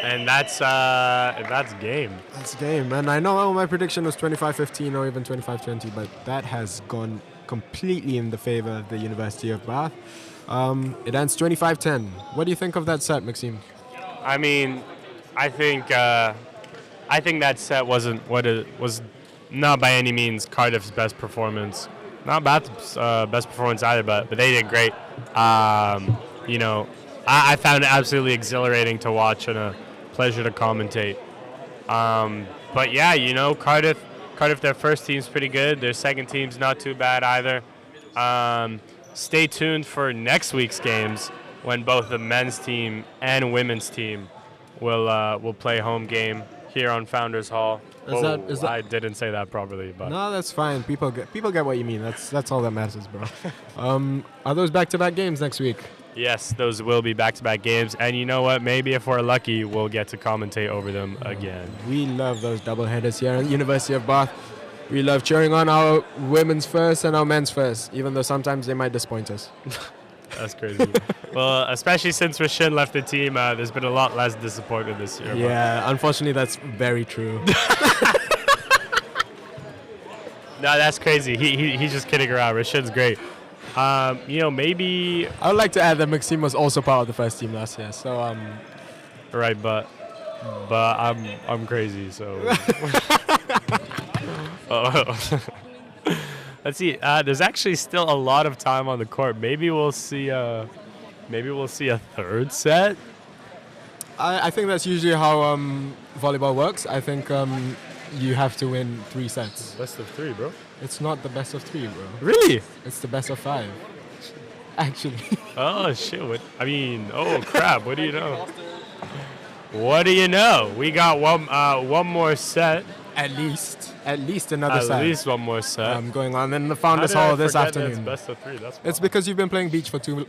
And that's game. That's game, and I know my prediction was 25-15 or even 25-20, but that has gone completely in the favor of the University of Bath. It ends 25-10. What do you think of that set, Maxime? I mean, I think that set wasn't what it was. Not by any means Cardiff's best performance. Not Bath's best performance either, but they did great. You know, I found it absolutely exhilarating to watch and a pleasure to commentate. But yeah, you know, Cardiff, their first team's pretty good. Their second team's not too bad either. Stay tuned for next week's games when both the men's team and women's team will play home game here on Founders Hall. Is that I didn't say that properly, but no, that's fine. People get what you mean. That's all that matters, bro. Are those back-to-back games next week? yes, those will be back-to-back games. And you know what? Maybe if we're lucky, we'll get to commentate over them again. We love those doubleheaders here at the University of Bath. We love cheering on our women's first and our men's first, even though sometimes they might disappoint us. That's crazy. Well, especially since Rashin left the team, there's been a lot less disappointment this year. Yeah, unfortunately, that's very true. No, that's crazy. He's just kidding around. Rashin's great. You know, maybe I would like to add that Maxime was also part of the first team last year, so right, but I'm crazy, so. Oh. Let's see. There's actually still a lot of time on the court. Maybe we'll see. Maybe we'll see a third set. I think that's usually how volleyball works. I think you have to win 3 sets. Best of 3, bro. It's not the best of 3, bro. Really? It's the best of 5. Actually. Oh shit! Oh crap! What do you know? What do you know? We got one more set. At least another set. At least one more set. Going on in the Founders Hall this It's afternoon. best of 3. That's It's because you've been playing beach for too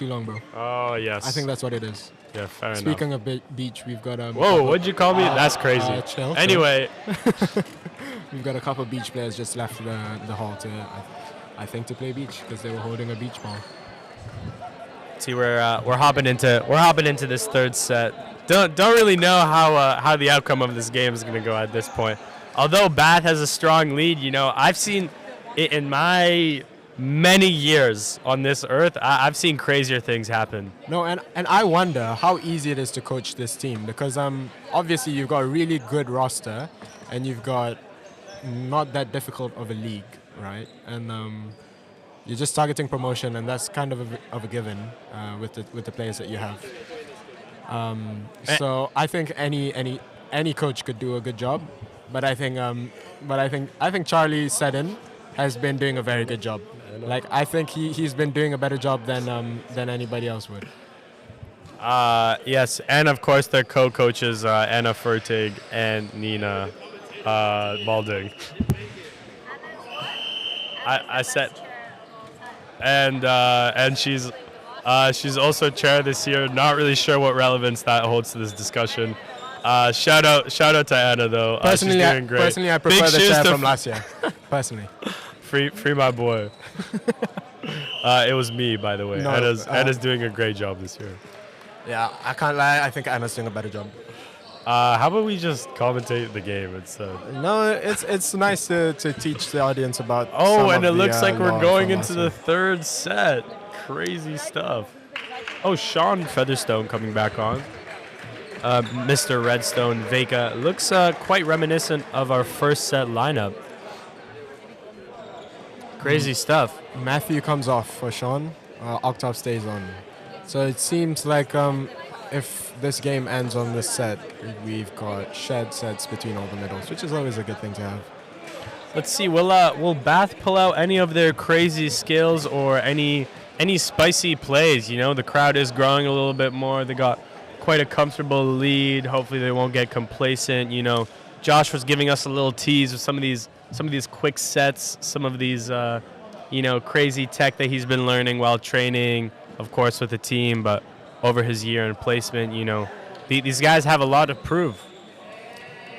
long, bro. Oh yes. I think that's what it is. Yeah, fair enough. Speaking of beach, we've got Whoa! What'd you call me? That's crazy. chill. Anyway, We've got a couple of beach players just left the hall to, I think, to play beach because they were holding a beach ball. see, we're hopping into this third set. Don't really know how the outcome of this game is going to go at this point. Although Bath has a strong lead, you know, I've seen it in my many years on this earth. I've seen crazier things happen. No, and I wonder how easy it is to coach this team because obviously you've got a really good roster and you've got not that difficult of a league, right? And you're just targeting promotion, and that's kind of a given with the players that you have. So I think any coach could do a good job, but I think Charlie Seddon has been doing a very good job. Like I think he's been doing a better job than anybody else would. Yes, and of course their co-coaches Anna Fertig and Nina Balding. I said and she's also chair this year. Not really sure what relevance that holds to this discussion. Shout out to Anna though. Personally, she's doing great. Personally, I prefer Big the shoes chair to from last year. Personally. Free my boy. It was me, by the way. No, Anna's doing a great job this year. Yeah, I can't lie. I think Anna's doing a better job. How about we just commentate the game instead? No, it's nice to teach the audience about. Oh, some and of it the, looks like we're law going from into last the year. third set. Crazy stuff. Oh, Sean Featherstone coming back on. Mr. Redstone Veka looks quite reminiscent of our first set lineup. Crazy stuff. Matthew comes off for Sean. Octave stays on. So it seems like if this game ends on this set, we've got shared sets between all the middles, which is always a good thing to have. Let's see. Will Bath pull out any of their crazy skills or any spicy plays? You know, the crowd is growing a little bit more. They got quite a comfortable lead. Hopefully, they won't get complacent. You know, Josh was giving us a little tease of some of these quick sets, some of these crazy tech that he's been learning while training, of course, with the team, but over his year in placement. You know, these guys have a lot to prove.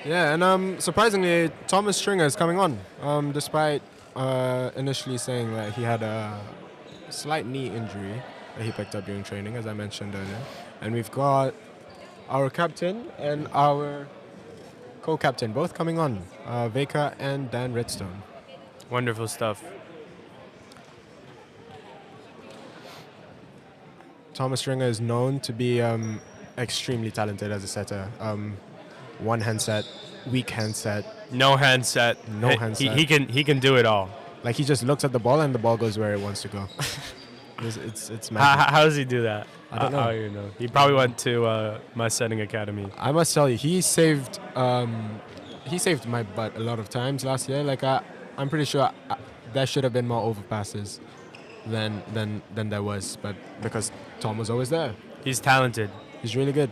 Yeah, and surprisingly, Thomas Stringer is coming on, despite initially saying that he had a slight knee injury that he picked up during training, as I mentioned earlier. And we've got our captain and our co-captain both coming on, Veka and Dan Redstone. Wonderful stuff. Thomas Stringer is known to be extremely talented as a setter. One hand set, weak hand set. No hand set. No hand set. He can do it all. Like he just looks at the ball and the ball goes where it wants to go. it's magic. How does he do that? I don't know. How do you know? He probably went to my setting academy. I must tell you, he saved my butt a lot of times last year. Like I'm pretty sure there should have been more overpasses than there was, but because Tom was always there. He's talented. He's really good.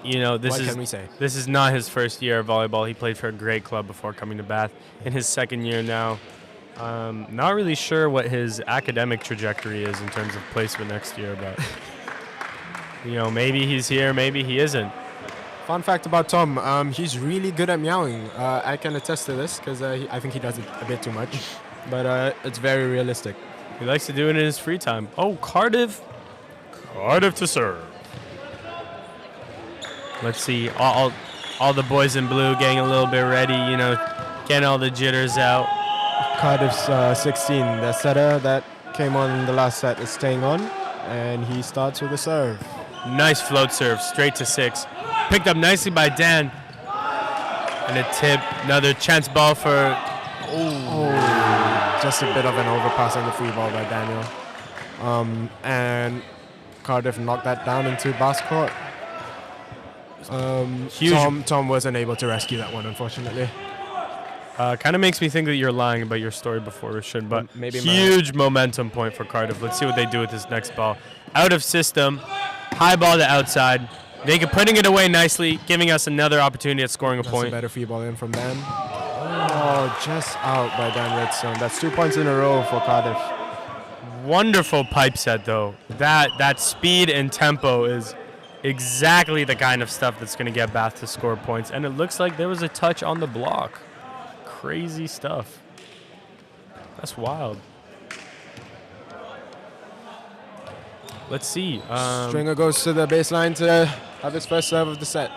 You know, What can we say? This is not his first year of volleyball. He played for a great club before coming to Bath. In his second year now, not really sure what his academic trajectory is in terms of placement next year, but you know, maybe he's here, maybe he isn't. Fun fact about Tom, he's really good at meowing. I can attest to this because I think he does it a bit too much, but it's very realistic. He likes to do it in his free time. Oh, Cardiff to serve. Let's see, all the boys in blue getting a little bit ready, you know, getting all the jitters out. Cardiff's 16, the setter that came on in the last set is staying on, and he starts with a serve. Nice float serve, straight to 6. Picked up nicely by Dan. And a tip, another chance ball for... Oh, just a bit of an overpass on the free ball by Daniel. And Cardiff knocked that down into Bass court. Huge. Tom wasn't able to rescue that one, unfortunately. Kind of makes me think that you're lying about your story before, Rishon, but Maybe huge momentum point for Cardiff. Let's see what they do with this next ball. Out of system, high ball to outside. Veka putting it away nicely, giving us another opportunity at scoring a That's point. a better free ball in from Dan. Oh, just out by Dan Redstone. That's 2 points in a row for Cardiff. Wonderful pipe set, though. That speed and tempo is exactly the kind of stuff that's going to get Bath to score points. And it looks like there was a touch on the block. Crazy stuff. That's wild. Let's see. Stringer goes to the baseline to have his first serve of the set.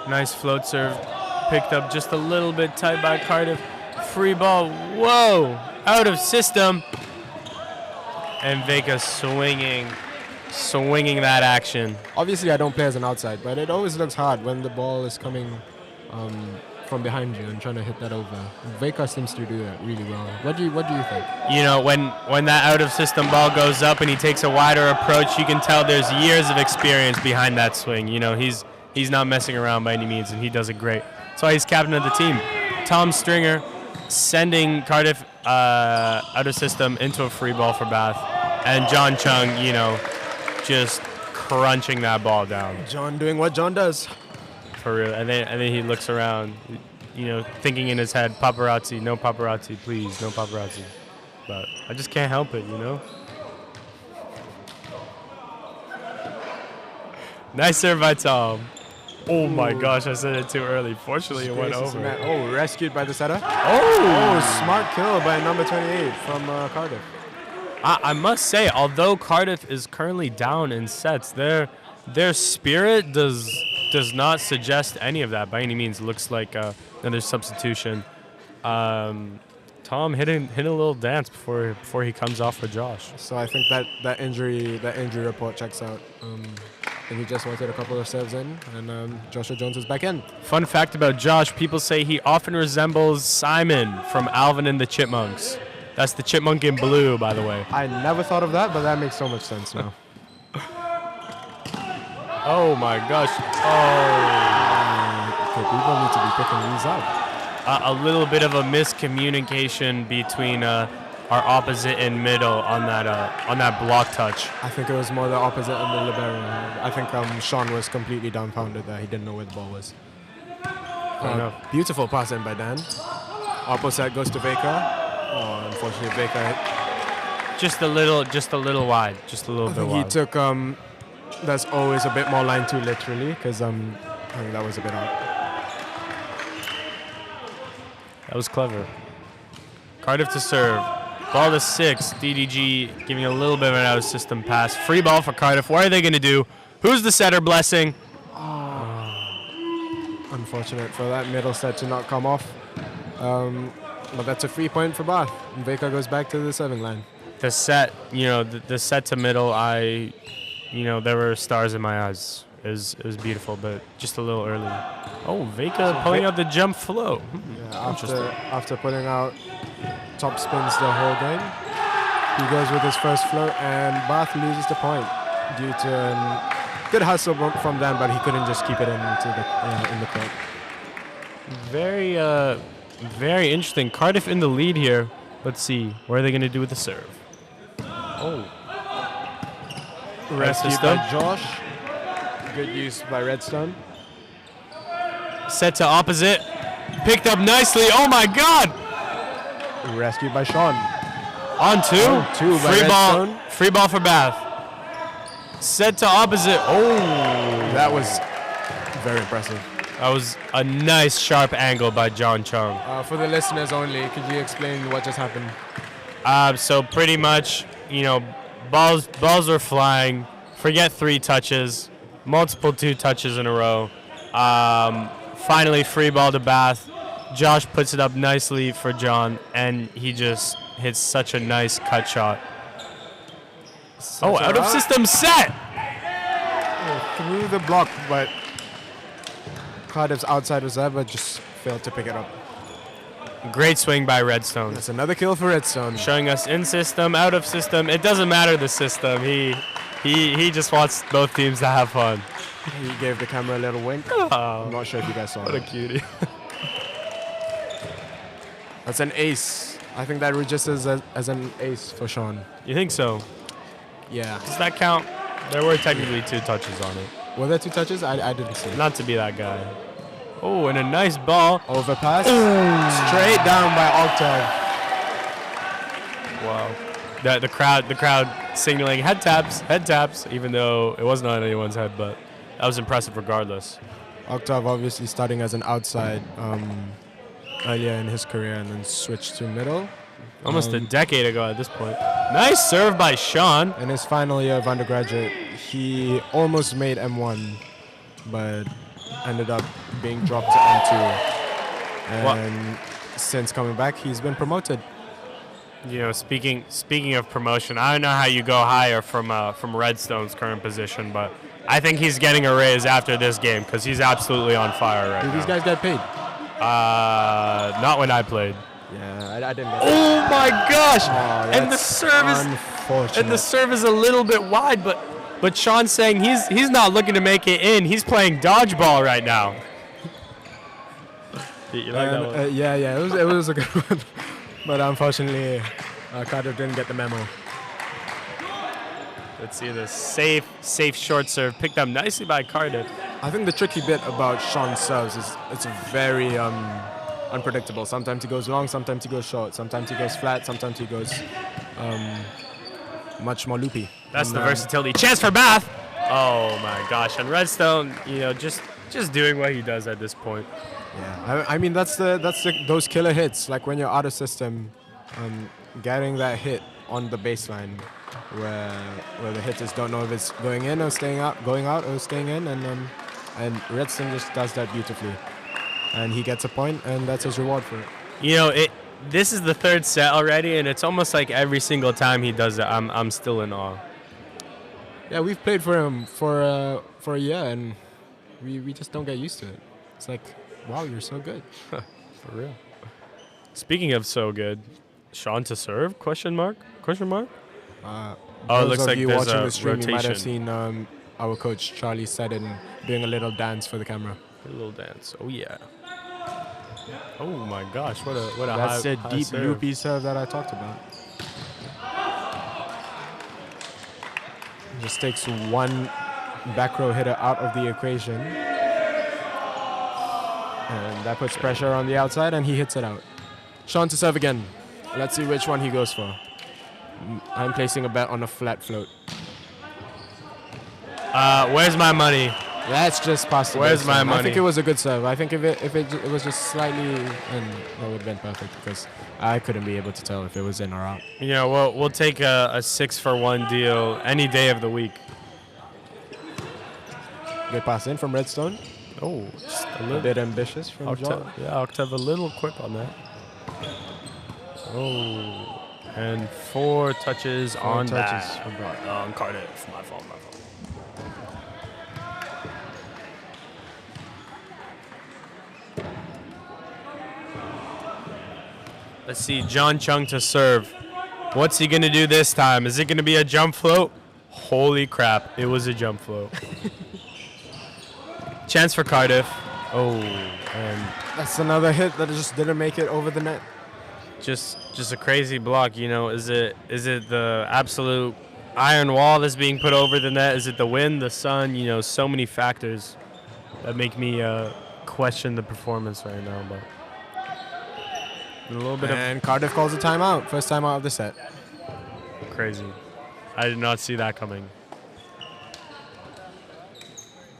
Nice float serve. Picked up just a little bit tight by Cardiff. Free ball. Whoa! Out of system. And Veka swinging that action. Obviously, I don't play as an outside, but it always looks hard when the ball is coming from behind you and trying to hit that over. Veka seems to do that really well. What do you think? You know, when that out of system ball goes up and he takes a wider approach, you can tell there's years of experience behind that swing. You know, he's not messing around by any means, and he does it great. That's why he's captain of the team. Tom Stringer sending Cardiff out of system into a free ball for Bath, and John Chung, you know, just crunching that ball down. John doing what John does. For real. And then he looks around. thinking in his head, paparazzi, no paparazzi, please, no paparazzi. But I just can't help it, Nice serve by Tom. Oh my gosh, I said it too early. Fortunately, it went over. Oh, rescued by the setter. Oh, smart kill by number 28 from Cardiff. I must say, although Cardiff is currently down in sets, their spirit does not suggest any of that by any means. It looks like another substitution. Tom hit a little dance before he comes off for Josh. So I think that injury report checks out. And he just wanted a couple of serves in, and Joshua Jones is back in. Fun fact about Josh, people say he often resembles Simon from Alvin and the Chipmunks. That's the chipmunk in blue, by the way. I never thought of that, but that makes so much sense now. Oh my gosh. Okay, people need to be picking these up. A little bit of a miscommunication between our opposite and middle on that block touch. I think it was more the opposite of the libero. I think Sean was completely dumbfounded that he didn't know where the ball was. Beautiful pass in by Dan. Opposite goes to Baker. Oh, unfortunately, Baker just a little wide, just a little bit wide. He took that's always a bit more line two literally, because I think that was a bit out. That was clever. Cardiff to serve. Ball to 6. DDG giving a little bit of an out-of-system pass. Free ball for Cardiff. What are they going to do? Who's the setter? Blessing. Unfortunate for that middle set to not come off. But that's a free point for Bath. And Baker goes back to the serving line. The set, the set to middle, there were stars in my eyes. It was beautiful, but just a little early. Oh, Veka pulling out the jump flow. Yeah, after putting out top spins the whole game, he goes with his first flow, and Bath loses the point due to good hustle from Dan, but he couldn't just keep it in the court. Very interesting. Cardiff in the lead here. Let's see. What are they going to do with the serve? Oh. Rescued by Josh. Good use by Redstone. Set to opposite. Picked up nicely. Oh my God! Rescued by Sean. On two. Two by Redstone. Free ball for Bath. Set to opposite. Oh. That was very impressive. That was a nice sharp angle by John Chung. For the listeners only, could you explain what just happened? So pretty much, balls were flying. Forget 3 touches. Multiple 2 touches in a row. Finally, free ball to Bath. Josh puts it up nicely for John, and he just hits such a nice cut shot. Out of system set! Through the block, but Cardiff's outside reserve, but just failed to pick it up. Great swing by Redstone. That's another kill for Redstone. Showing us in system, out of system. It doesn't matter the system. He just wants both teams to have fun. He gave the camera a little wink. I'm not sure if you guys saw that. What a cutie. That's an ace. I think that registers as an ace for Sean. You think so? Yeah. Does that count? There were technically 2 touches on it. Were there 2 touches? I didn't see. Not to be that guy. Oh, and a nice ball. Overpass. Straight down by Octave. Wow. The crowd signaling head taps, even though it wasn't on anyone's head, but that was impressive regardless. Octave obviously starting as an outside earlier in his career and then switched to middle. Almost a decade ago at this point. Nice serve by Sean. In his final year of undergraduate, he almost made M1, but ended up being dropped to M2. And since coming back, he's been promoted. Speaking of promotion, I don't know how you go higher from Redstone's current position, but I think he's getting a raise after this game because he's absolutely on fire right now. Do these guys get paid? Not when I played. Yeah, I didn't get paid. Oh my gosh! And the serve is a little bit wide, but Sean's saying he's not looking to make it in. He's playing dodgeball right now. You like that one? Yeah, it was a good one. But unfortunately, Cardiff didn't get the memo. Let's see this safe short serve picked up nicely by Cardiff. I think the tricky bit about Sean's serves is it's very unpredictable. Sometimes he goes long, sometimes he goes short, sometimes he goes flat, sometimes he goes much more loopy. That's the versatility. Chance for Bath. Oh my gosh! And Redstone, just doing what he does at this point. Yeah, I mean that's those killer hits. Like when you're out of system, getting that hit on the baseline, where the hitters don't know if it's going in or going out or staying in, and Redstone just does that beautifully, and he gets a point, and that's his reward for it. This is the third set already, and it's almost like every single time he does it, I'm still in awe. Yeah, we've played for him for a year, and we just don't get used to it. It's like, wow, you're so good. For real. Speaking of so good, Sean to serve? Question mark? It looks like you there's watching a the stream, rotation. you might have seen our coach Charlie Seddon doing a little dance for the camera. A little dance. Oh yeah. Oh my gosh! What a That's high, the deep serve. loopy serve that I talked about. Just takes one back row hitter out of the equation. And that puts pressure on the outside, and he hits it out. Sean to serve again. Let's see which one he goes for. I'm placing a bet on a flat float. Where's my money? That's just past the Where's baseline. my money? I think it was a good serve. I think if it was just slightly in, that would have been perfect because I couldn't be able to tell if it was in or out. We'll take a 6-for-1 deal any day of the week. Good pass in from Redstone. Oh, just a A little bit ambitious from John. Octave a little quick on that. Oh, and 4 touches on touches that. from Brock. On Cardiff. My fault. Let's see, John Chung to serve. What's he going to do this time? Is it going to be a jump float? Holy crap, it was a jump float. Chance for Cardiff. Oh, and That's another hit that just didn't make it over the net. just a crazy block. Is it the absolute iron wall that's being put over the net? Is it the wind, the sun? So many factors that make me question the performance right now. But a little bit And Cardiff calls a timeout. First timeout of the set. of crazy. I did not see that coming.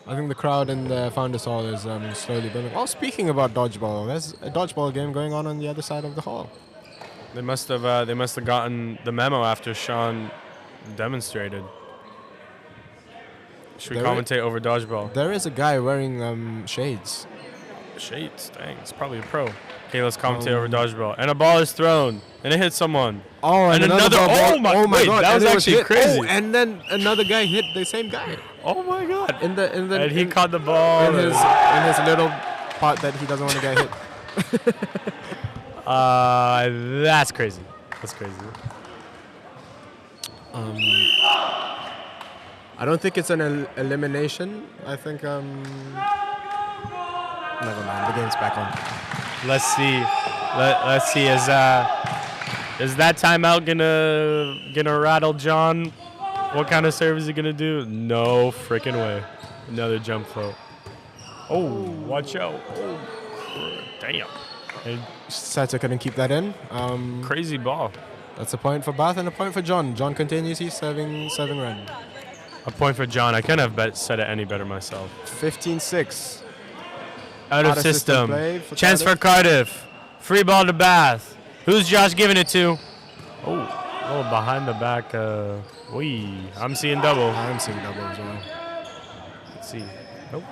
I think the crowd in the Founders Hall is slowly building. Oh, speaking about dodgeball, there's a dodgeball game going on the other side of the hall. They must have gotten the memo after Sean demonstrated. Should we There commentate over dodgeball? There is a guy wearing shades. Shades, dang, it's probably a pro. Okay, let's commentate over dodgeball. And a ball is thrown, and it hits someone. Oh, and another ball. oh my God, that was and it actually hit. crazy. Oh, and then another guy hit the same guy Oh my god. And he in caught the ball. his little part that he doesn't want to get hit. That's crazy. That's crazy. I don't think it's an elimination. I think never mind. The game's back on. Let's see. Let's see. Is that timeout gonna rattle John? What kind of serve is he gonna do? No freaking way. Another jump float. Oh, watch out. Oh, damn. And Seta couldn't keep that in. crazy ball. That's a point for Bath and a point for John. John continues. He's serving run. A point for John. I couldn't have said it any better myself. 15-6. Out of system. Play for Chance for Cardiff. Free ball to Bath. Who's Josh giving it to? Oh, behind the back. I'm seeing double. I'm seeing double as well. Let's see. Nope.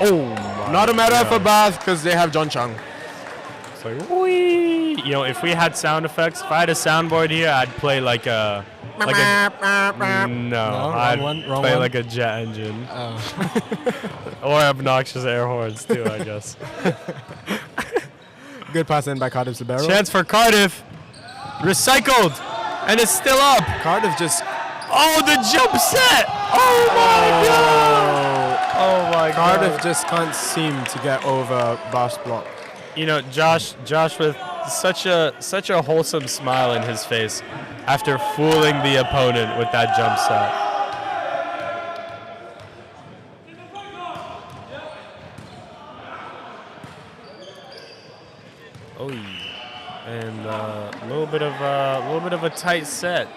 Oh, my Not a matter God. for Bath because they have John Chung. It's like, wee. If we had sound effects, if I had a soundboard here, I'd play like a. No, I'd wrong play one. like a jet engine. Or obnoxious air horns, too, I guess. Good pass in by Cardiff Libero. Chance for Cardiff. Recycled. And it's still up. Cardiff just. Oh, the jump set. Oh, my God. Oh, my God. Cardiff just can't seem to get over Bath's block. Josh with such a wholesome smile in his face after fooling the opponent with that jump set. Oh, and a little bit of a tight set.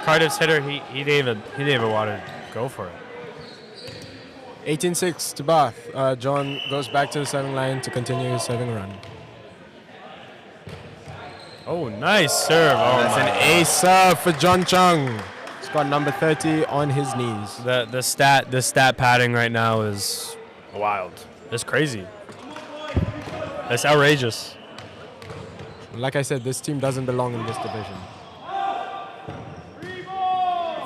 Cardiff's hitter, he didn't even want to go for it. 18-6 to Bath. John goes back to the serving line to continue his serving run. Oh, nice serve. Oh, That's an ace serve for John Chung. He's got number 30 on his knees. The stat padding right now is wild. It's crazy. It's outrageous. Like I said, this team doesn't belong in this division.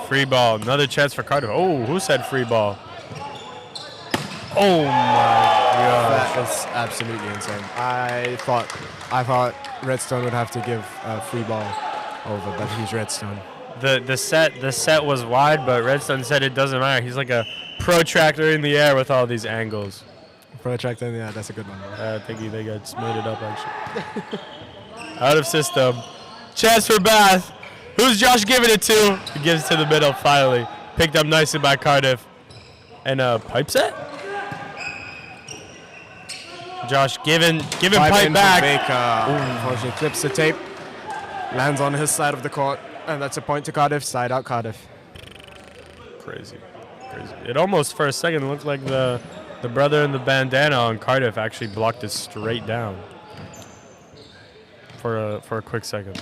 Free ball. Another chance for Cardiff. Oh, who said free ball? Oh my That gosh. is absolutely insane. I thought Redstone would have to give a free ball over, but he's Redstone. The set was wide, but Redstone said it doesn't matter. He's like a protractor in the air with all these angles. Protractor, yeah, that's a good one. I think they got made it up actually. Out of system. Chance for Bath. Who's Josh giving it to? He gives it to the middle finally. Picked up nicely by Cardiff. And a pipe set? Josh giving pipe back. Unfortunately, clips the tape, lands on his side of the court, and that's a point to Cardiff. Side out Cardiff. Crazy. It almost for a second looked like the brother in the bandana on Cardiff actually blocked it straight down. For a quick second.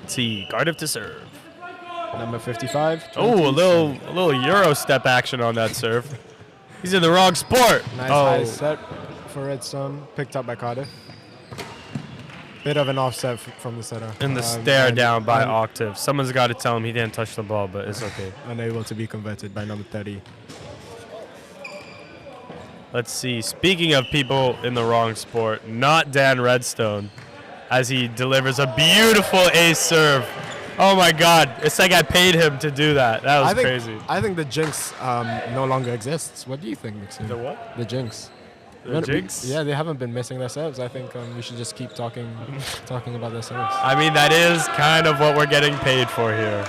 Let's see, Cardiff to serve. Number 55. Oh, a little Euro step action on that serve. He's in the wrong sport. Nice high set for Redstone, picked up by Cardiff. Bit of an offset from the setter. And the stare down by Octave. Someone's got to tell him he didn't touch the ball, but it's okay. Unable to be converted by number 30. Let's see. Speaking of people in the wrong sport, not Dan Redstone, as he delivers a beautiful ace serve. Oh my God! It's like I paid him to do that. That was crazy. I think the jinx no longer exists. What do you think, Maxine? The what? The jinx. The jinx? Yeah, they haven't been missing their serves. I think we should just keep talking about their serves. I mean, that is kind of what we're getting paid for here.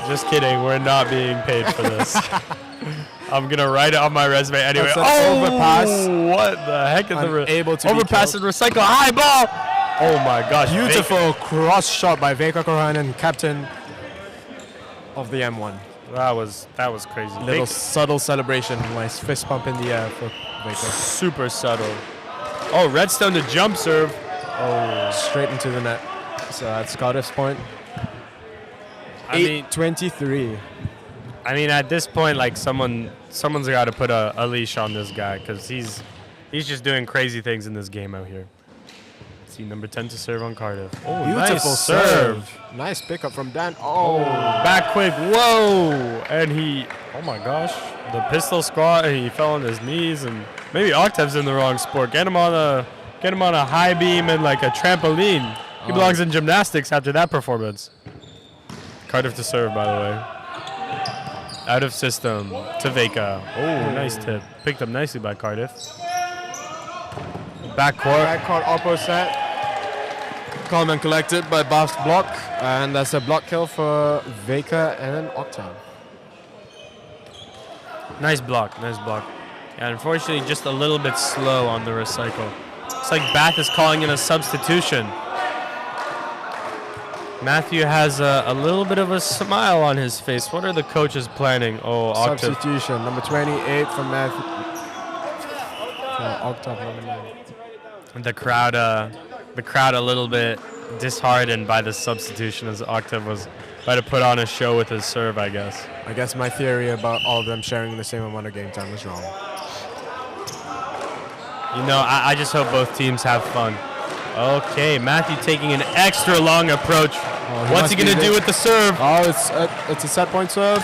Just kidding. We're not being paid for this. I'm going to write it on my resume anyway. Overpass. What the heck is Unable to overpass and recycle. High ball. Oh my gosh. Beautiful cross shot by Veka Koranen, captain of the M1. That was crazy. Little subtle celebration. Nice fist pump in the air for Veka. Super subtle. Oh, Redstone to jump serve. Oh, straight into the net. So that's Cardiff's point. 8-23. I mean, at this point, like someone's got to put a leash on this guy because he's just doing crazy things in this game out here. Let's see, number 10 to serve on Cardiff. Oh, beautiful nice serve. Nice pickup from Dan. Oh, back quick. Whoa! And oh my gosh, the pistol squat. And he fell on his knees, and maybe Octave's in the wrong sport. Get him on a high beam and like a trampoline. He belongs in gymnastics after that performance. Cardiff to serve, by the way. Out of system to Veka. Oh, nice tip. Picked up nicely by Cardiff. Backcourt opposite. Calm and collected by Bath's block. And that's a block kill for Veka and Octave. Nice block. Yeah, unfortunately, just a little bit slow on the recycle. It's like Bath is calling in a substitution. Matthew has a little bit of a smile on his face. What are the coaches planning? Oh, Octave. Substitution, number 28 from Matthew. Octave, number 9. The crowd a little bit disheartened by the substitution as Octave was about to put on a show with his serve, I guess. I guess my theory about all of them sharing the same amount of game time was wrong. You know, I just hope both teams have fun. Okay, Matthew taking an extra long approach. What's he going to do with the serve? Oh, it's a set point serve.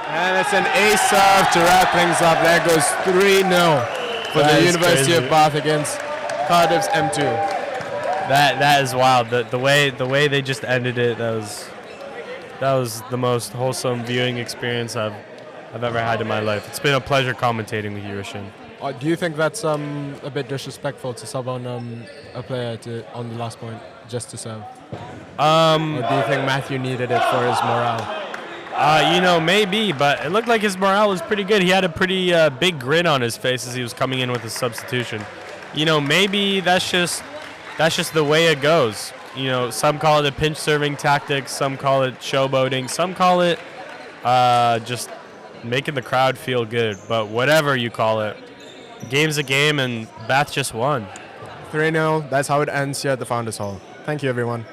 And it's an ace serve to wrap things up. There goes 3-0 for the University of Bath against Cardiff's M2. That is wild. The way they just ended it, that was the most wholesome viewing experience I've ever had in my life. It's been a pleasure commentating with you, Rishin. Do you think that's a bit disrespectful to sub on a player on the last point just to serve? Or do you think Matthew needed it for his morale? You know, maybe, but it looked like his morale was pretty good. He had a pretty big grin on his face as he was coming in with his substitution. Maybe that's just the way it goes. Some call it a pinch serving tactic, some call it showboating, some call it just making the crowd feel good. But whatever you call it, game's a game, and Bath just won. 3-0, that's how it ends here at the Founders Hall. Thank you, everyone.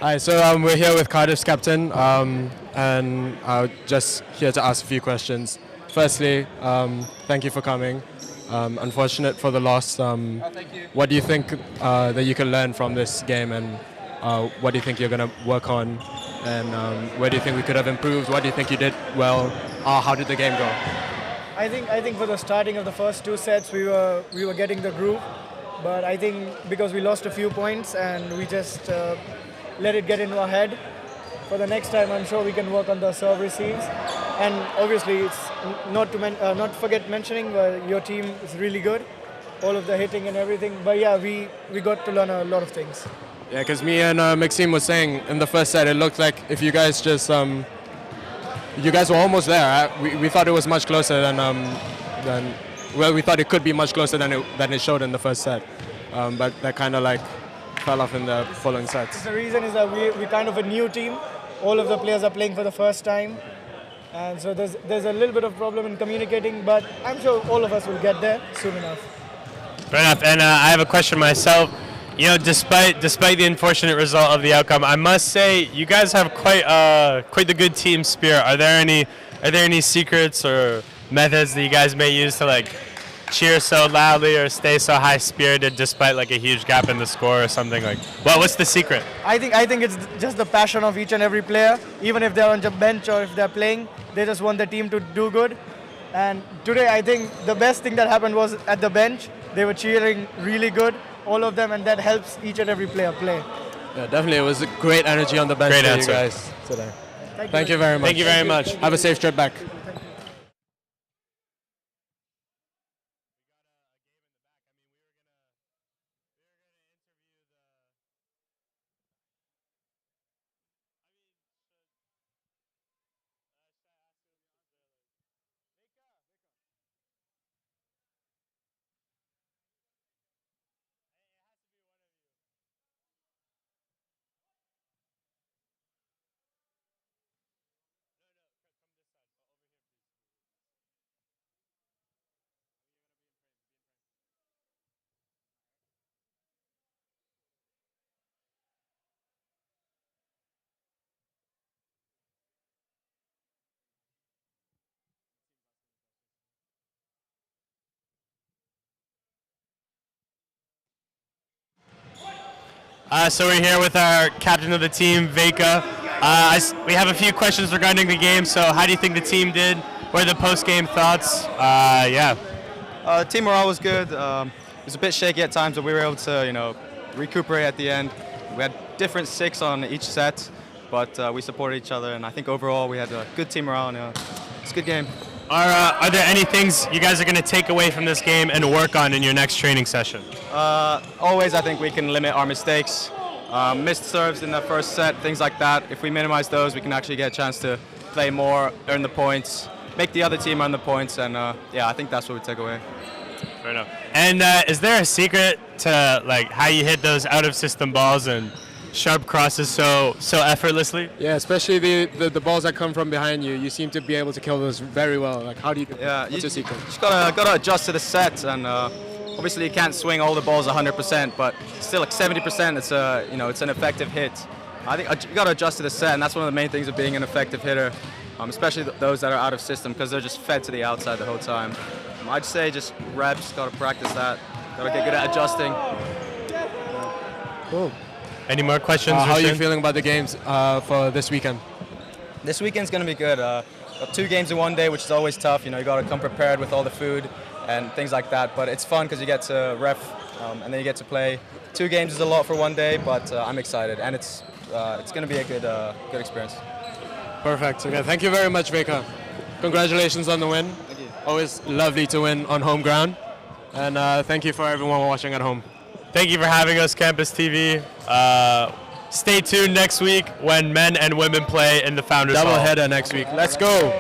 Hi, so we're here with Cardiff's captain, and just here to ask a few questions. Firstly, thank you for coming. Unfortunate for the loss. What do you think that you can learn from this game, and what do you think you're going to work on, and where do you think we could have improved? What do you think you did well? How did the game go? I think for the starting of the first two sets we were getting the groove, but I think because we lost a few points and we just let it get into our head. For the next time, I'm sure we can work on the serve receives. And obviously, it's not forget mentioning your team is really good, all of the hitting and everything. But yeah, we got to learn a lot of things. Yeah, because me and Maxime was saying in the first set, it looked like if you guys just you guys were almost there. We thought it was much closer than well, we thought it could be much closer than it showed in the first set. But that kind of like fell off in the following sets. The reason is that we're kind of a new team. All of the players are playing for the first time. And so there's a little bit of problem in communicating, but I'm sure all of us will get there soon enough. Fair enough. And I have a question myself. You know, despite the unfortunate result of the outcome, I must say you guys have quite the good team spirit. Are there any secrets or methods that you guys may use to like cheer so loudly or stay so high spirited despite like a huge gap in the score or something like? Well, what's the secret? I think it's just the passion of each and every player. Even if they're on the bench or if they're playing, they just want the team to do good. And today, I think the best thing that happened was at the bench. They were cheering really good, all of them, and that helps each and every player play. Yeah, definitely. It was a great energy on the bench Great for answer. you guys today. Thank you very much. Thank you very much. Have a safe trip back. So we're here with our captain of the team, Veka. We have a few questions regarding the game. So how do you think the team did? What are the post-game thoughts? Yeah. Team morale was good. It was a bit shaky at times, but we were able to, recuperate at the end. We had different six on each set, but we supported each other, and I think overall we had a good team morale, and it's a good game. Are there any things you guys are going to take away from this game and work on in your next training session? Always, I think we can limit our mistakes. Missed serves in the first set, things like that. If we minimize those, we can actually get a chance to play more, earn the points, make the other team earn the points, and yeah, I think that's what we take away. Fair enough. And is there a secret to like how you hit those out-of-system balls and sharp crosses so effortlessly? Yeah, especially the balls that come from behind you. You seem to be able to kill those very well. Like, how do you do that? What's your secret? You just gotta adjust to the set, and obviously you can't swing all the balls 100%, but still like 70%. It's an effective hit. I think you gotta adjust to the set, and that's one of the main things of being an effective hitter, especially those that are out of system, because they're just fed to the outside the whole time. I'd say just reps. Gotta practice that. Gotta get good at adjusting. Cool. Any more questions? How are you Rushin? feeling about the games for this weekend? This weekend's going to be good. Got 2 games in one day, which is always tough. You got to come prepared with all the food and things like that. But it's fun because you get to ref and then you get to play. 2 games is a lot for one day, but I'm excited, and it's going to be a good experience. Perfect. Okay, thank you very much, Veka. Congratulations on the win. Thank you. Always lovely to win on home ground. And thank you for everyone watching at home. Thank you for having us, Campus TV. Stay tuned next week when men and women play in the Founders Hall. Doubleheader next week. Let's go.